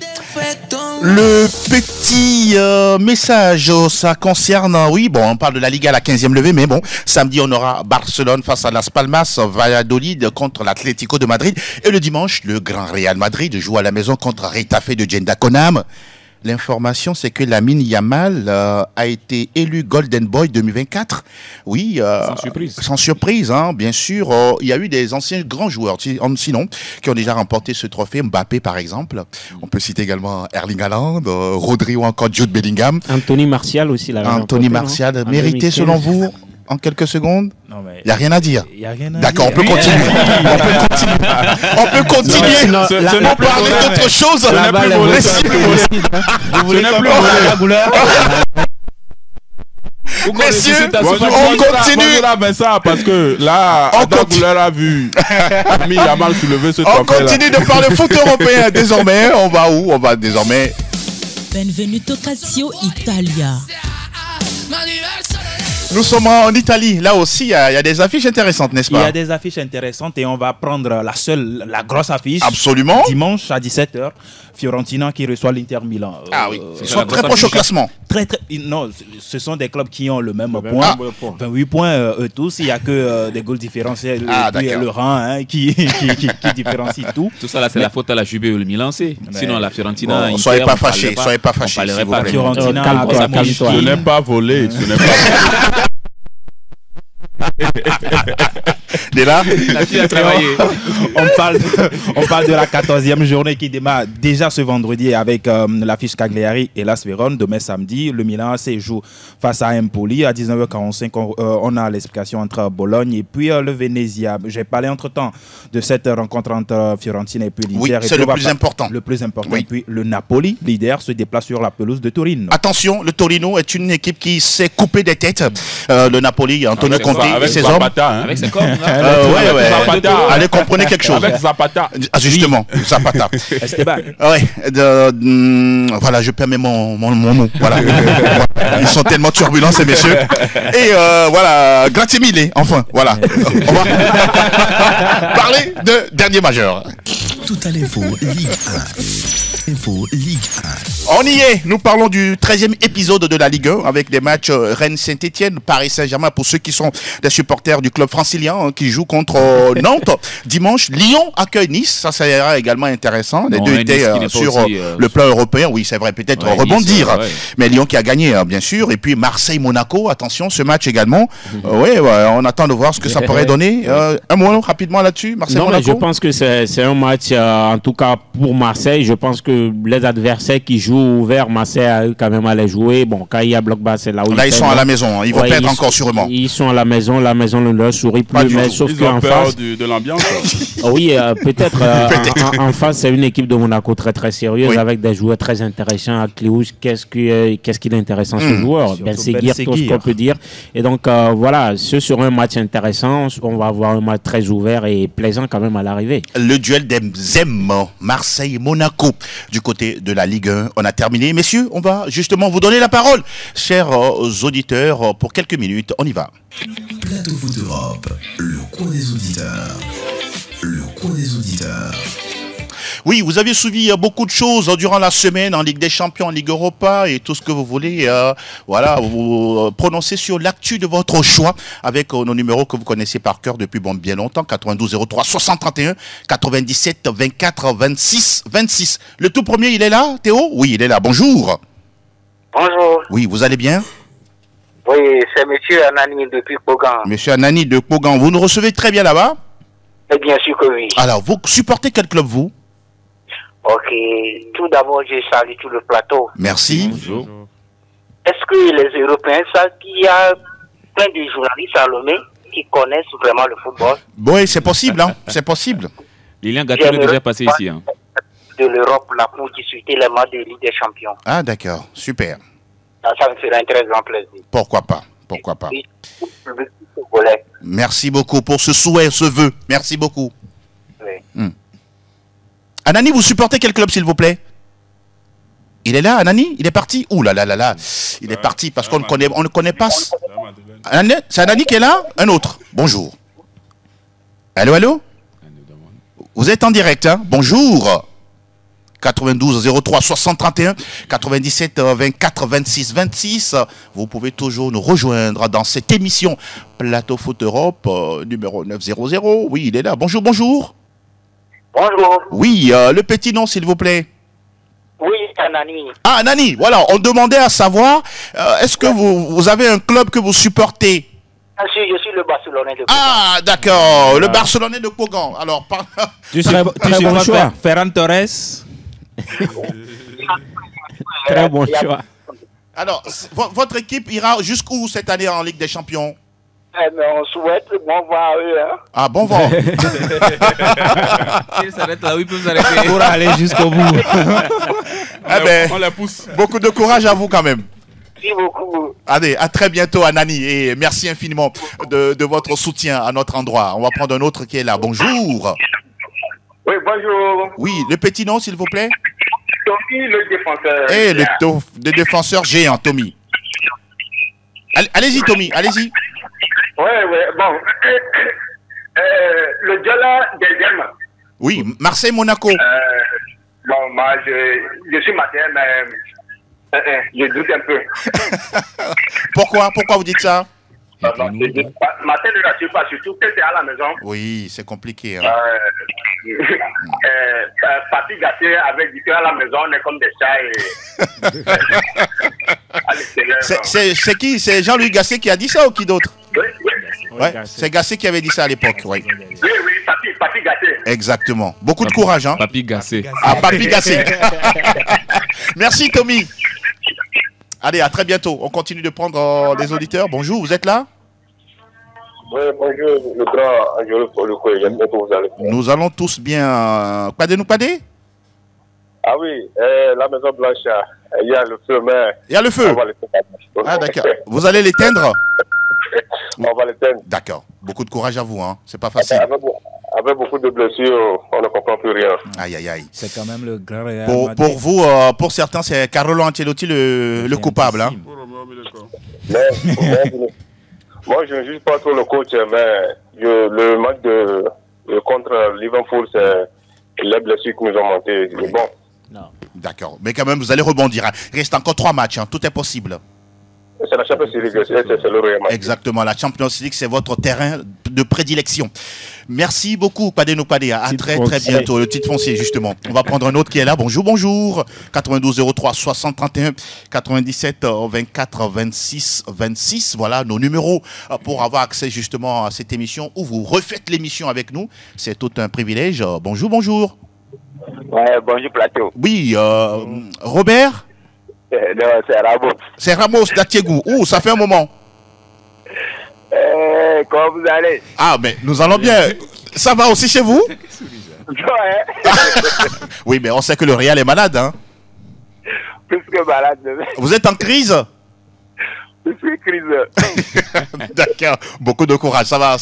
[SPEAKER 1] Le petit message, ça concerne, on parle de la Liga à la 15e levée, mais bon, samedi on aura Barcelone face à Las Palmas, Valladolid contre l'Atlético de Madrid, et le dimanche, le Grand Real Madrid joue à la maison contre Retafe de Jenda Konam. L'information, c'est que Lamine Yamal a été élu Golden Boy 2024. Oui,
[SPEAKER 2] sans surprise.
[SPEAKER 1] Sans surprise, hein, bien sûr. Il y a eu des anciens grands joueurs, sinon, qui ont déjà remporté ce trophée. Mbappé, par exemple. On peut citer également Erling Haaland, Rodri ou encore Jude Bellingham.
[SPEAKER 4] Anthony Martial aussi.
[SPEAKER 1] Anthony Martial, mérité selon vous? En quelques secondes? Il n'y a rien à dire. D'accord, on peut continuer. On peut continuer. On peut parler d'autre chose.
[SPEAKER 3] Vous voulez plus la couleur?
[SPEAKER 1] Messieurs, on continue.
[SPEAKER 5] Parce que là, Adam Goulard a vu Lamine Yamal soulever ce trophée.
[SPEAKER 1] On continue de parler foot européen. Désormais, on va où? On va désormais.
[SPEAKER 10] Benvenuto Calcio Italia.
[SPEAKER 1] Nous sommes en Italie. Là aussi, il y a des affiches intéressantes, n'est-ce pas?
[SPEAKER 3] Il y a des affiches intéressantes et on va prendre la grosse affiche.
[SPEAKER 1] Absolument.
[SPEAKER 3] Dimanche à 17h, Fiorentina qui reçoit l'Inter Milan.
[SPEAKER 1] Ils sont très proches au classement.
[SPEAKER 3] Non, ce sont des clubs qui ont le même point. 28 points eux tous. Il n'y a que des goals différentiels. Le Rhin qui différencie tout.
[SPEAKER 2] Tout ça, là, c'est la faute à la Juve ou le Milan. Sinon, la Fiorentina.
[SPEAKER 1] Soyez pas fâchés. Soyez pas fâchés.
[SPEAKER 3] Fiorentina,
[SPEAKER 5] ce n'est pas volé. Ce n'est pas
[SPEAKER 1] Là,
[SPEAKER 3] on parle de la 14e journée qui démarre déjà ce vendredi avec l'affiche Cagliari et Las Vérone. Demain samedi, le Milan AC joue face à Empoli. À 19h45, on a l'explication entre Bologne et puis le Venezia. J'ai parlé entre-temps de cette rencontre entre Fiorentina et puis l'Inter.
[SPEAKER 1] Oui, c'est le plus important.
[SPEAKER 3] Le plus important. Oui. Et puis le Napoli, leader, se déplace sur la pelouse de Torino.
[SPEAKER 1] Attention, le Torino est une équipe qui s'est coupée des têtes. Le Napoli, Antonio Conte et ses hommes.
[SPEAKER 2] Avec ses corps.
[SPEAKER 1] Allez, comprenez quelque chose.
[SPEAKER 5] Avec Zapata.
[SPEAKER 1] Ah, justement, Zapata.
[SPEAKER 3] Esteban.
[SPEAKER 1] Voilà, je permets mon mot. Voilà. Ils sont tellement turbulents, ces messieurs. Et voilà, grazie mille, enfin. Voilà. On va parler de dernier majeur.
[SPEAKER 9] Tout à l'info Ligue 1. Info Ligue 1.
[SPEAKER 1] On y est. Nous parlons du 13e épisode de la Ligue 1 avec des matchs Rennes-Saint-Etienne, Paris-Saint-Germain pour ceux qui sont des supporters du club francilien qui joue contre Nantes. Dimanche, Lyon accueille Nice. Ça sera également intéressant. Les deux étaient sur le plan européen. Oui, c'est vrai, peut-être rebondir.
[SPEAKER 2] Nice,
[SPEAKER 1] mais Lyon qui a gagné, bien sûr. Et puis Marseille-Monaco. Attention, ce match également. On attend de voir ce que ça pourrait donner. Un mot rapidement là-dessus, Marseille-Monaco.
[SPEAKER 4] Non, mais je pense que c'est un match, en tout cas pour Marseille. Je pense que les adversaires qui jouent vers Marseille a quand même à les jouer. Bon, quand il y a bloc bas, c'est là où
[SPEAKER 1] ils sont à la maison. Ils vont perdre encore sûrement.
[SPEAKER 4] Ils sont à la maison ne leur sourit plus. Mais sauf qu'en face,
[SPEAKER 5] de l'ambiance.
[SPEAKER 4] Oui, peut-être. En face, c'est une équipe de Monaco très très sérieuse avec des joueurs très intéressants. À Cléouche, qu'est-ce qu'il est intéressant ce joueur? Ben Seguir, tout ce qu'on peut dire. Et donc voilà, ce sera un match intéressant. On va avoir un match très ouvert et plaisant quand même à l'arrivée.
[SPEAKER 1] Le duel des Marseille-Monaco. du côté de la Ligue 1. On a terminé. Messieurs, on va justement vous donner la parole. Chers auditeurs, pour quelques minutes, on y va.
[SPEAKER 9] Plateau Foot Europe, le coin des auditeurs. Le coin des auditeurs.
[SPEAKER 1] Oui, vous avez suivi beaucoup de choses durant la semaine en Ligue des Champions, en Ligue Europa et tout ce que vous voulez. Voilà, vous prononcez sur l'actu de votre choix avec nos numéros que vous connaissez par cœur depuis bien longtemps. 92 03 60 31, 97 24 26 26. Le tout premier, il est là, Théo? Oui, il est là. Bonjour.
[SPEAKER 11] Bonjour.
[SPEAKER 1] Oui, vous allez bien?
[SPEAKER 11] Oui, c'est monsieur Anani depuis Kogan.
[SPEAKER 1] Monsieur Anani de Kogan, vous nous recevez très bien là-bas?
[SPEAKER 11] Et bien sûr que oui.
[SPEAKER 1] Alors, vous supportez quel club, vous?
[SPEAKER 11] Ok, tout d'abord, je salue tout le plateau.
[SPEAKER 1] Merci.
[SPEAKER 2] Bonjour.
[SPEAKER 11] Est-ce que les Européens savent qu'il y a plein de journalistes à Lomé qui connaissent vraiment le football?
[SPEAKER 1] Oui, c'est possible, hein? C'est possible.
[SPEAKER 2] Lilian Gâteau est déjà passé ici. Hein.
[SPEAKER 11] De l'Europe, là, pour discuter les matchs de Ligue des Champions.
[SPEAKER 1] Ah, d'accord. Super.
[SPEAKER 11] Ça me ferait un très grand plaisir.
[SPEAKER 1] Pourquoi pas? Pourquoi pas?
[SPEAKER 11] Oui,
[SPEAKER 1] Merci beaucoup pour ce souhait, ce vœu. Merci beaucoup.
[SPEAKER 11] oui.
[SPEAKER 1] Anani, vous supportez quel club, s'il vous plaît? Il est là, Anani? Il est parti? Ouh là là là là. Il est parti parce qu'on ne connaît pas. C'est Anani qui est là? Un autre. Bonjour. Allô, allô? Vous êtes en direct, hein? Bonjour. 92 03 60 31, 97 24 26 26. Vous pouvez toujours nous rejoindre dans cette émission Plateau Foot Europe, numéro 900. Oui, il est là. Bonjour, bonjour.
[SPEAKER 11] Bonjour.
[SPEAKER 1] Oui, le petit nom, s'il vous plaît.
[SPEAKER 11] Oui, Anani.
[SPEAKER 1] Ah, Nani, voilà, on demandait à savoir, est-ce que vous avez un club que vous supportez?
[SPEAKER 11] Je suis le Barcelonais de Kogan.
[SPEAKER 1] Ah, d'accord, le Barcelonais de Kogan. Alors,
[SPEAKER 3] Tu sais
[SPEAKER 4] bon choix.
[SPEAKER 3] Ferran Torres. Très bon choix.
[SPEAKER 1] Alors, votre équipe ira jusqu'où cette année en Ligue des Champions?
[SPEAKER 11] Mais on souhaite bon vent à eux. Hein.
[SPEAKER 1] Ah, bon vent.
[SPEAKER 2] Il s'arrête là, oui, il peut s'arrêter.
[SPEAKER 3] Pour aller jusqu'au bout.
[SPEAKER 1] Eh ben,
[SPEAKER 5] On la pousse.
[SPEAKER 1] beaucoup de courage à vous quand même.
[SPEAKER 11] Merci beaucoup.
[SPEAKER 1] Allez, à très bientôt, Anani, et merci infiniment de votre soutien à notre endroit. On va prendre un autre qui est là. Bonjour.
[SPEAKER 11] Oui, bonjour.
[SPEAKER 1] Oui, le petit nom, s'il vous plaît.
[SPEAKER 11] Tommy, le défenseur.
[SPEAKER 1] Eh, le défenseur géant, Tommy. Allez-y, Tommy, allez-y.
[SPEAKER 11] Oui, bon. Le Diola deuxième.
[SPEAKER 1] Oui, Marseille-Monaco.
[SPEAKER 11] Bon, moi, je suis matin, mais je doute un peu.
[SPEAKER 1] Pourquoi vous dites ça?
[SPEAKER 11] Matin ne rassure pas, surtout que c'est à la maison.
[SPEAKER 1] Oui, c'est compliqué. Hein.
[SPEAKER 11] Papi gâté avec du à la maison, on est comme des chats. À l'extérieur.
[SPEAKER 1] C'est qui? C'est Jean-Louis Gasset qui a dit ça ou qui d'autre?
[SPEAKER 11] Oui,
[SPEAKER 1] Ouais, c'est Gasset qui avait dit ça à l'époque. Oui,
[SPEAKER 11] Papi gâté.
[SPEAKER 1] exactement. Beaucoup de courage. Hein?
[SPEAKER 2] Papi Gassé.
[SPEAKER 1] Ah, Papi Gasset. Merci, Tommy. Allez, à très bientôt. On continue de prendre les auditeurs. Bonjour, vous êtes là?
[SPEAKER 11] Oui, bonjour, le grand Angelo pour le coup. J'espère que vous allez bien.
[SPEAKER 1] Nous allons tous bien. Padé nous padé?
[SPEAKER 11] Ah oui, la Maison Blanche, il y a le feu, mais...
[SPEAKER 1] Il y a le feu.
[SPEAKER 11] On va l'éteindre.
[SPEAKER 1] Ah, d'accord. Vous allez l'éteindre?
[SPEAKER 11] On va l'éteindre.
[SPEAKER 1] D'accord. Beaucoup de courage à vous. Hein. C'est pas facile.
[SPEAKER 11] Avec beaucoup de blessures, on ne comprend plus rien.
[SPEAKER 1] Aïe, aïe, aïe.
[SPEAKER 3] C'est quand même le grand Real
[SPEAKER 1] Pour
[SPEAKER 3] Madrid.
[SPEAKER 1] vous, pour certains, c'est Carlo Ancelotti le coupable. Hein.
[SPEAKER 11] Moi, je ne juge pas trop le coach, mais le match contre Liverpool, c'est les blessures qui nous ont monté. C'est bon.
[SPEAKER 4] Non.
[SPEAKER 1] D'accord. Mais quand même, vous allez rebondir. Hein. Il reste encore 3 matchs. Hein. Tout est possible.
[SPEAKER 11] C'est la Champions League, c'est le Real Madrid.
[SPEAKER 1] Exactement. La Champions League, c'est votre terrain de prédilection. Merci beaucoup, Padé nous Padé. À très bientôt. Le titre foncier, justement. On va prendre un autre qui est là. Bonjour, bonjour. 92 03 60 31, 97 24 26 26. Voilà nos numéros pour avoir accès justement à cette émission où vous refaites l'émission avec nous. C'est tout un privilège. Bonjour, bonjour.
[SPEAKER 11] Ouais, bonjour plateau.
[SPEAKER 1] Oui, Robert.
[SPEAKER 11] C'est Ramos.
[SPEAKER 1] C'est Ramos d'Atiégou. Ouh, ça fait un moment.
[SPEAKER 11] Comment vous allez?
[SPEAKER 1] Ah, mais nous allons bien. Ça va aussi chez vous?
[SPEAKER 11] Ouais.
[SPEAKER 1] Oui, mais on sait que le Real est malade. Hein.
[SPEAKER 11] Plus que malade.
[SPEAKER 1] Vous êtes en crise?
[SPEAKER 12] Je suis crise.
[SPEAKER 1] D'accord. Beaucoup de courage. Ça va.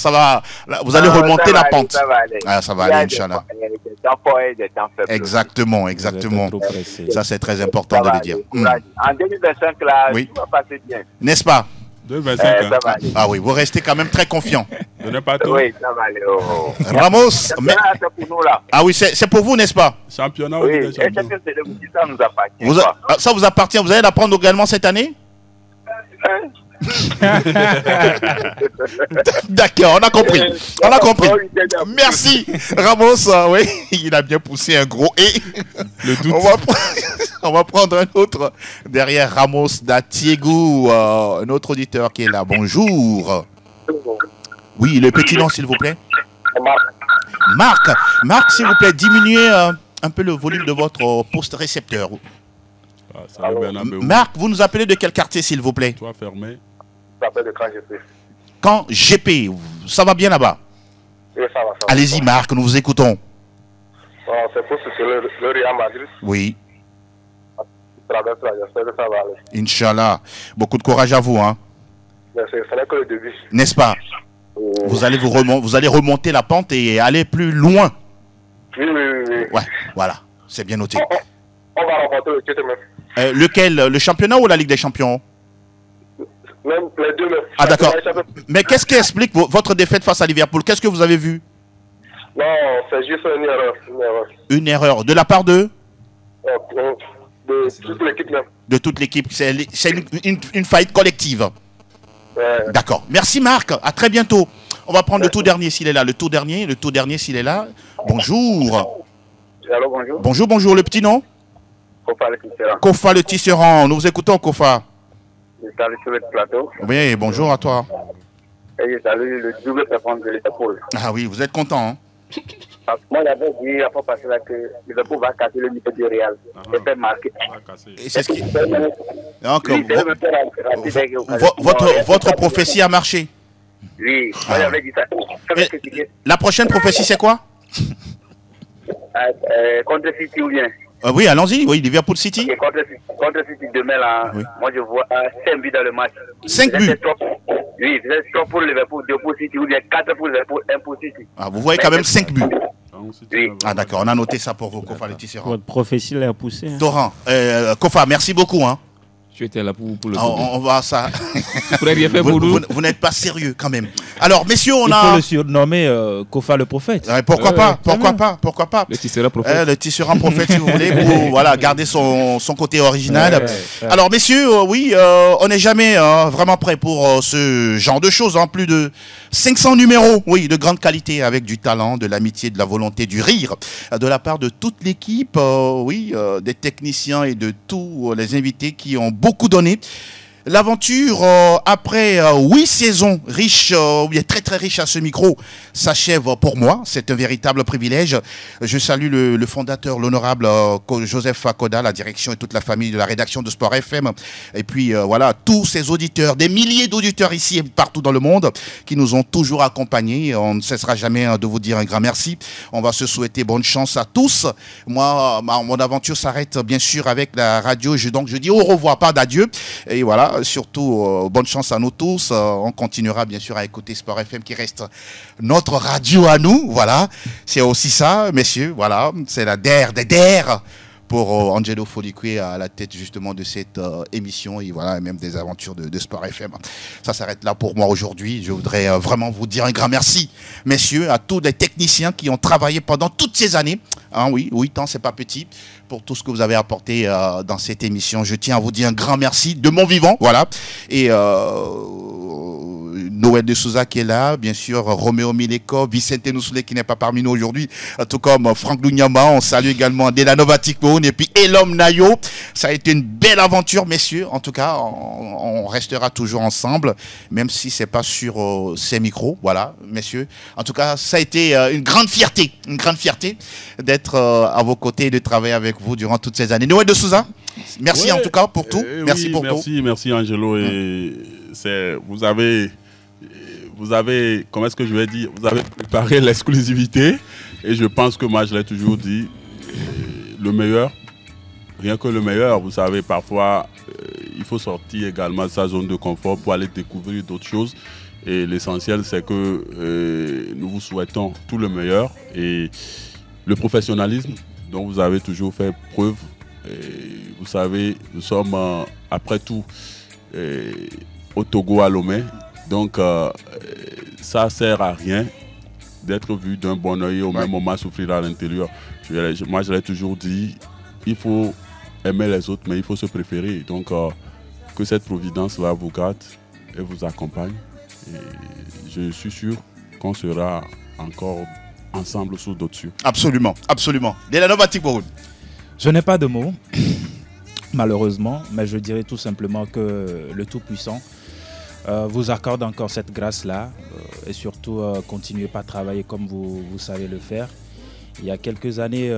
[SPEAKER 1] Là, vous allez remonter la pente.
[SPEAKER 12] Ça va aller.
[SPEAKER 1] Ah, ça va aller, Inch'Allah.
[SPEAKER 12] Il y a des temps forts et des temps faibles.
[SPEAKER 1] Exactement. Ça, c'est très important de le dire.
[SPEAKER 12] En 2025, là,
[SPEAKER 1] oui.
[SPEAKER 12] tout va passer bien.
[SPEAKER 1] N'est-ce pas?
[SPEAKER 5] 2025.
[SPEAKER 12] Ça va aller.
[SPEAKER 1] Ah oui, vous restez quand même très confiant.
[SPEAKER 5] Pas tout.
[SPEAKER 12] Oui, ça va aller.
[SPEAKER 1] Ramos.
[SPEAKER 12] C'est pour nous, là.
[SPEAKER 1] Ah oui, c'est pour vous, n'est-ce pas?
[SPEAKER 5] Championnat.
[SPEAKER 12] Oui, et c'est ça nous appartient.
[SPEAKER 1] Ça vous appartient. Vous allez la prendre également cette année? D'accord, on a compris. Merci Ramos. Oui, il a bien poussé un gros et.
[SPEAKER 5] Le doute.
[SPEAKER 1] On va prendre un autre derrière Ramos d'Atiégou, un autre auditeur qui est là. Bonjour. Oui, le petit nom s'il vous plaît. Marc, s'il vous plaît, diminuez un peu le volume de votre poste récepteur. Marc, vous nous appelez de quel quartier s'il vous plaît?
[SPEAKER 5] Toi fermé.
[SPEAKER 11] Ça s'appelle le Camp GP.
[SPEAKER 1] Camp GP, ça va bien là-bas?
[SPEAKER 11] Oui, ça va.
[SPEAKER 1] Allez-y Marc, nous vous écoutons.
[SPEAKER 11] C'est pour le Real Madrid.
[SPEAKER 1] Oui.
[SPEAKER 11] J'espère que ça va aller.
[SPEAKER 1] Inch'Allah. Beaucoup de courage à vous. Hein.
[SPEAKER 11] Mais ce n'est que le début.
[SPEAKER 1] N'est-ce pas? Vous allez remonter la pente et aller plus loin.
[SPEAKER 11] Oui.
[SPEAKER 1] Ouais, voilà. C'est bien noté.
[SPEAKER 11] On va remporter le titre même.
[SPEAKER 1] Lequel? Le championnat ou la Ligue des Champions?
[SPEAKER 11] Même les deux même.
[SPEAKER 1] Ah d'accord. Mais qu'est-ce qui explique votre défaite face à Liverpool? Qu'est-ce que vous avez vu?
[SPEAKER 11] Non, c'est juste une erreur.
[SPEAKER 1] Une erreur. De la part de
[SPEAKER 11] toute l'équipe même.
[SPEAKER 1] De toute l'équipe. C'est une faillite collective.
[SPEAKER 11] Ouais.
[SPEAKER 1] D'accord. Merci Marc. À très bientôt. On va prendre le tout dernier s'il est là. Le tout dernier s'il est là. Bonjour.
[SPEAKER 11] Allô, bonjour.
[SPEAKER 1] Bonjour. Le petit nom?
[SPEAKER 11] Kofa le Tisserand.
[SPEAKER 1] Kofa le Tisserand. Nous vous écoutons, Kofa.
[SPEAKER 11] Je salue sur le plateau.
[SPEAKER 1] Oui, bonjour à toi.
[SPEAKER 11] Et je salue le double performance de Liverpool.
[SPEAKER 1] Ah oui, vous êtes content, hein?
[SPEAKER 11] Moi, j'avais dit la fois passée que Liverpool va casser le niveau du Real. Et faire marquer.
[SPEAKER 1] Et c'est ce qui... Donc, votre prophétie a marché.
[SPEAKER 11] Oui, moi j'avais dit ça.
[SPEAKER 1] La prochaine prophétie, c'est quoi?
[SPEAKER 11] Contre City ou bien?
[SPEAKER 1] Oui, allons-y. Oui, Liverpool City.
[SPEAKER 11] Et contre City demain, là, oui. Moi je vois 5 buts dans le match.
[SPEAKER 1] 5 buts?
[SPEAKER 11] Oui, c'est 3 pour Liverpool, 2 pour City ou bien 4 pour Liverpool, 1 pour City.
[SPEAKER 1] Ah, vous voyez quand même 5 buts.
[SPEAKER 11] Oui.
[SPEAKER 1] Ah d'accord, on a noté ça pour vous, Kofa le Tisserand.
[SPEAKER 4] Votre prophétie l'a poussé. Hein.
[SPEAKER 1] Torrent, Kofa, merci beaucoup. Hein.
[SPEAKER 2] Tu étais là pour le
[SPEAKER 1] on va ça.
[SPEAKER 2] Vous
[SPEAKER 1] n'êtes pas sérieux quand même. Alors, messieurs,
[SPEAKER 3] Il faut le surnommer Kofa le prophète.
[SPEAKER 1] Pourquoi pas.
[SPEAKER 2] Le Tisserand prophète.
[SPEAKER 1] Le Tisserand prophète, si vous voulez, pour garder son côté original. Alors, messieurs, oui, on n'est jamais vraiment prêt pour ce genre de choses. Hein. Plus de 500 numéros, oui, de grande qualité, avec du talent, de l'amitié, de la volonté, du rire, de la part de toute l'équipe, des techniciens et de tous les invités qui ont beaucoup donné. L'aventure, après 8 saisons riches, très très riches à ce micro, s'achève pour moi. C'est un véritable privilège. Je salue le fondateur, l'honorable Joseph Akoda, la direction et toute la famille de la rédaction de Sport FM. Et puis tous ces auditeurs, des milliers d'auditeurs ici et partout dans le monde qui nous ont toujours accompagnés. On ne cessera jamais de vous dire un grand merci. On va se souhaiter bonne chance à tous. Moi, mon aventure s'arrête bien sûr avec la radio. Donc je dis au revoir, pas d'adieu. Et voilà. Surtout, bonne chance à nous tous. On continuera bien sûr à écouter Sport FM qui reste notre radio à nous. Voilà, c'est aussi ça, messieurs. Voilà, c'est la DER des DER pour Angelo Folicue à la tête justement de cette émission et voilà, même des aventures de Sport FM. Ça s'arrête là pour moi aujourd'hui. Je voudrais vraiment vous dire un grand merci, messieurs, à tous les techniciens qui ont travaillé pendant toutes ces années. Hein, oui, 8 ans, c'est pas petit. Pour tout ce que vous avez apporté dans cette émission. Je tiens à vous dire un grand merci de mon vivant. Voilà. Et Noël de Souza qui est là, bien sûr, Roméo Mileko, Vicente Noussoulé qui n'est pas parmi nous aujourd'hui, tout comme Franck Lunyama. On salue également Delanova Tikmoun et puis Elom Nayo. Ça a été une belle aventure, messieurs. En tout cas, on restera toujours ensemble, même si c'est pas sur ces micros. Voilà, messieurs. En tout cas, ça a été une grande fierté d'être à vos côtés et de travailler avec vous durant toutes ces années. Noël de Souza, merci en tout cas pour tout. Merci pour tout.
[SPEAKER 5] Merci Angelo. Et vous avez, comment est-ce que je vais dire, vous avez préparé l'exclusivité et je pense que moi je l'ai toujours dit, le meilleur, rien que le meilleur. Vous savez, parfois il faut sortir également de sa zone de confort pour aller découvrir d'autres choses. Et l'essentiel, c'est que nous vous souhaitons tout le meilleur et le professionnalisme dont vous avez toujours fait preuve. Et vous savez, nous sommes après tout au Togo, à Lomé. Donc, ça ne sert à rien d'être vu d'un bon oeil et au même moment souffrir à l'intérieur. Moi, je l'ai toujours dit, il faut aimer les autres, mais il faut se préférer. Donc, que cette providence-là vous garde et vous accompagne. Et je suis sûr qu'on sera encore ensemble sous d'autres cieux.
[SPEAKER 1] Absolument, absolument.
[SPEAKER 3] Je n'ai pas de mots, malheureusement, mais je dirais tout simplement que le Tout-Puissant vous accorde encore cette grâce-là et surtout continuez pas à travailler comme vous savez le faire. Il y a quelques années,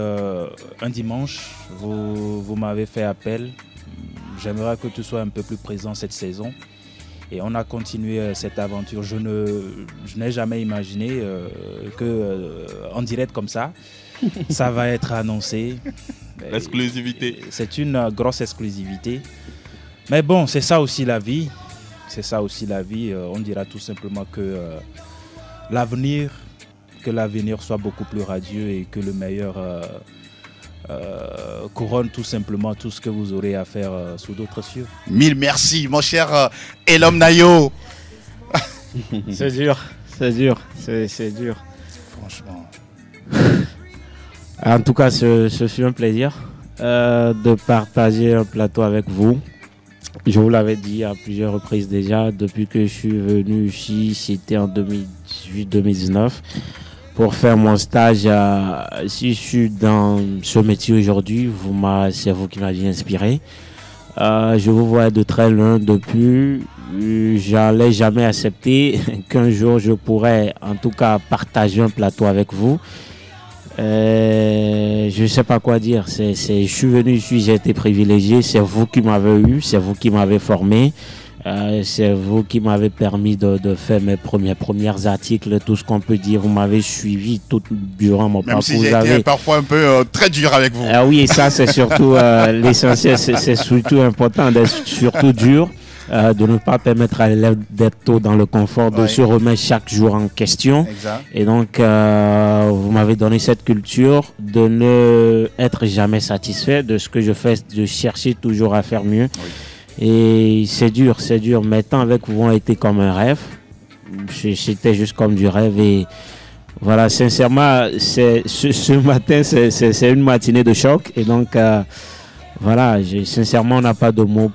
[SPEAKER 3] un dimanche, vous m'avez fait appel. J'aimerais que tu sois un peu plus présent cette saison. Et on a continué cette aventure. Je n'ai jamais imaginé qu'en direct comme ça, ça va être annoncé.
[SPEAKER 5] L'exclusivité.
[SPEAKER 3] C'est une grosse exclusivité. Mais bon, c'est ça aussi la vie. C'est ça aussi la vie. On dira tout simplement que l'avenir soit beaucoup plus radieux et que le meilleur couronne tout simplement tout ce que vous aurez à faire sous d'autres cieux.
[SPEAKER 1] Mille merci, mon cher Elom Nayo.
[SPEAKER 4] C'est dur, c'est dur, c'est dur.
[SPEAKER 1] Franchement.
[SPEAKER 4] En tout cas, ce fut un plaisir de partager un plateau avec vous. Je vous l'avais dit à plusieurs reprises déjà, depuis que je suis venu ici, c'était en 2018-2019. Pour faire mon stage, si je suis dans ce métier aujourd'hui, c'est vous qui m'avez inspiré. Je vous vois de très loin depuis. J'allais jamais accepter qu'un jour je pourrais en tout cas partager un plateau avec vous. Je ne sais pas quoi dire. Je suis venu ici, j'ai été privilégié. C'est vous qui m'avez eu, c'est vous qui m'avez formé. C'est vous qui m'avez permis de faire mes premiers articles, tout ce qu'on peut dire. Vous m'avez suivi tout durant mon parcours.
[SPEAKER 1] Même si j'ai été parfois un peu très dur avec vous.
[SPEAKER 4] Oui, ça c'est surtout l'essentiel, c'est surtout important d'être surtout dur, de ne pas permettre à l'élève d'être tôt dans le confort, de se remettre chaque jour en question.
[SPEAKER 1] Exact.
[SPEAKER 4] Et donc, vous m'avez donné cette culture de ne être jamais satisfait de ce que je fais, de chercher toujours à faire mieux. Oui. Et c'est dur, mais tant avec vous ont été comme un rêve. C'était juste comme du rêve. Et voilà, sincèrement, ce matin, c'est une matinée de choc. Et donc, voilà, sincèrement, on n'a pas de mots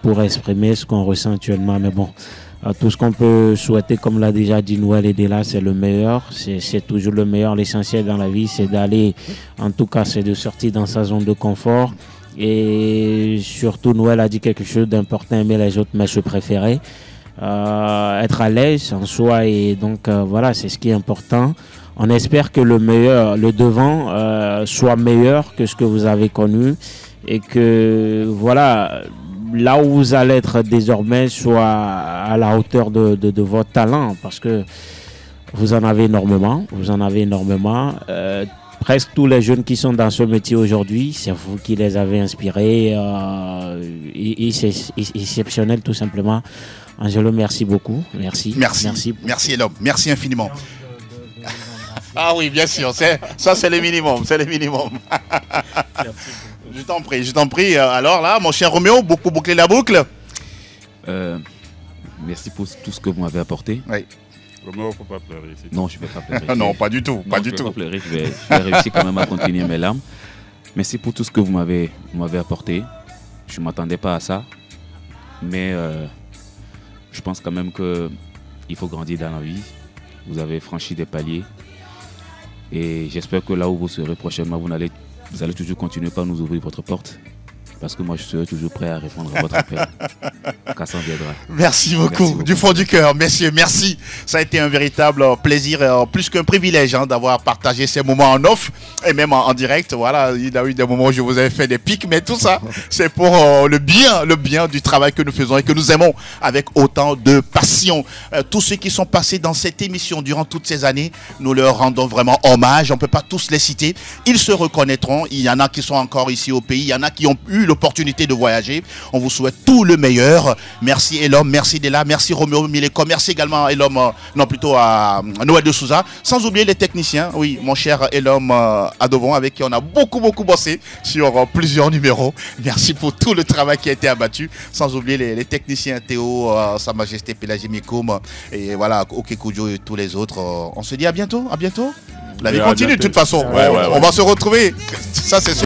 [SPEAKER 4] pour exprimer ce qu'on ressent actuellement. Mais bon, tout ce qu'on peut souhaiter, comme l'a déjà dit Noël Edela, c'est le meilleur. C'est toujours le meilleur. L'essentiel dans la vie, c'est d'aller, en tout cas, c'est de sortir dans sa zone de confort. Et surtout, Noël a dit quelque chose d'important, aimer les autres, mais se préférer, être à l'aise en soi. Et donc, voilà, c'est ce qui est important. On espère que le meilleur, le devant, soit meilleur que ce que vous avez connu. Et que, voilà, là où vous allez être désormais soit à la hauteur de votre talent. Parce que vous en avez énormément. Presque tous les jeunes qui sont dans ce métier aujourd'hui, c'est vous qui les avez inspirés. Et c'est exceptionnel tout simplement. Angelo, merci beaucoup. Merci
[SPEAKER 1] Elom, merci infiniment. Ah oui, bien sûr, ça c'est le minimum, Je t'en prie. Alors là, mon cher Roméo, beaucoup boucler la boucle.
[SPEAKER 2] Merci pour tout ce que vous m'avez apporté.
[SPEAKER 1] Oui.
[SPEAKER 5] Roméo, faut pas pleurer ici.
[SPEAKER 2] Non, je ne vais pas pleurer.
[SPEAKER 1] Non, pas du tout.
[SPEAKER 2] Je vais pas pleurer, je vais réussir quand même à contenir mes larmes. Merci pour tout ce que vous m'avez apporté. Je ne m'attendais pas à ça. Mais je pense quand même qu'il faut grandir dans la vie. Vous avez franchi des paliers. Et j'espère que là où vous serez prochainement, vous allez toujours continuer par nous ouvrir votre porte. Parce que moi, je serai toujours prêt à répondre à votre appel. Quand ça viendra.
[SPEAKER 1] Merci beaucoup, du fond du cœur, messieurs, merci. Ça a été un véritable plaisir, plus qu'un privilège d'avoir partagé ces moments en off et même en direct. Voilà, il y a eu des moments où je vous avais fait des pics, mais tout ça, c'est pour le bien du travail que nous faisons et que nous aimons avec autant de passion. Tous ceux qui sont passés dans cette émission durant toutes ces années, nous leur rendons vraiment hommage. On ne peut pas tous les citer. Ils se reconnaîtront. Il y en a qui sont encore ici au pays. Il y en a qui ont eu eu l'opportunité de voyager. On vous souhaite tout le meilleur. Merci Elom, merci Dela, merci Roméo Mileko, merci également Elom, non plutôt à Noël de Souza. Sans oublier les techniciens, oui, mon cher Elom Adovon, avec qui on a beaucoup bossé sur plusieurs numéros. Merci pour tout le travail qui a été abattu. Sans oublier les techniciens Théo, Sa Majesté Pélagie Mikoum, et voilà, Okekujo et tous les autres. On se dit à bientôt, à bientôt. La vie continue de toute façon. On va se retrouver. Ça c'est sûr.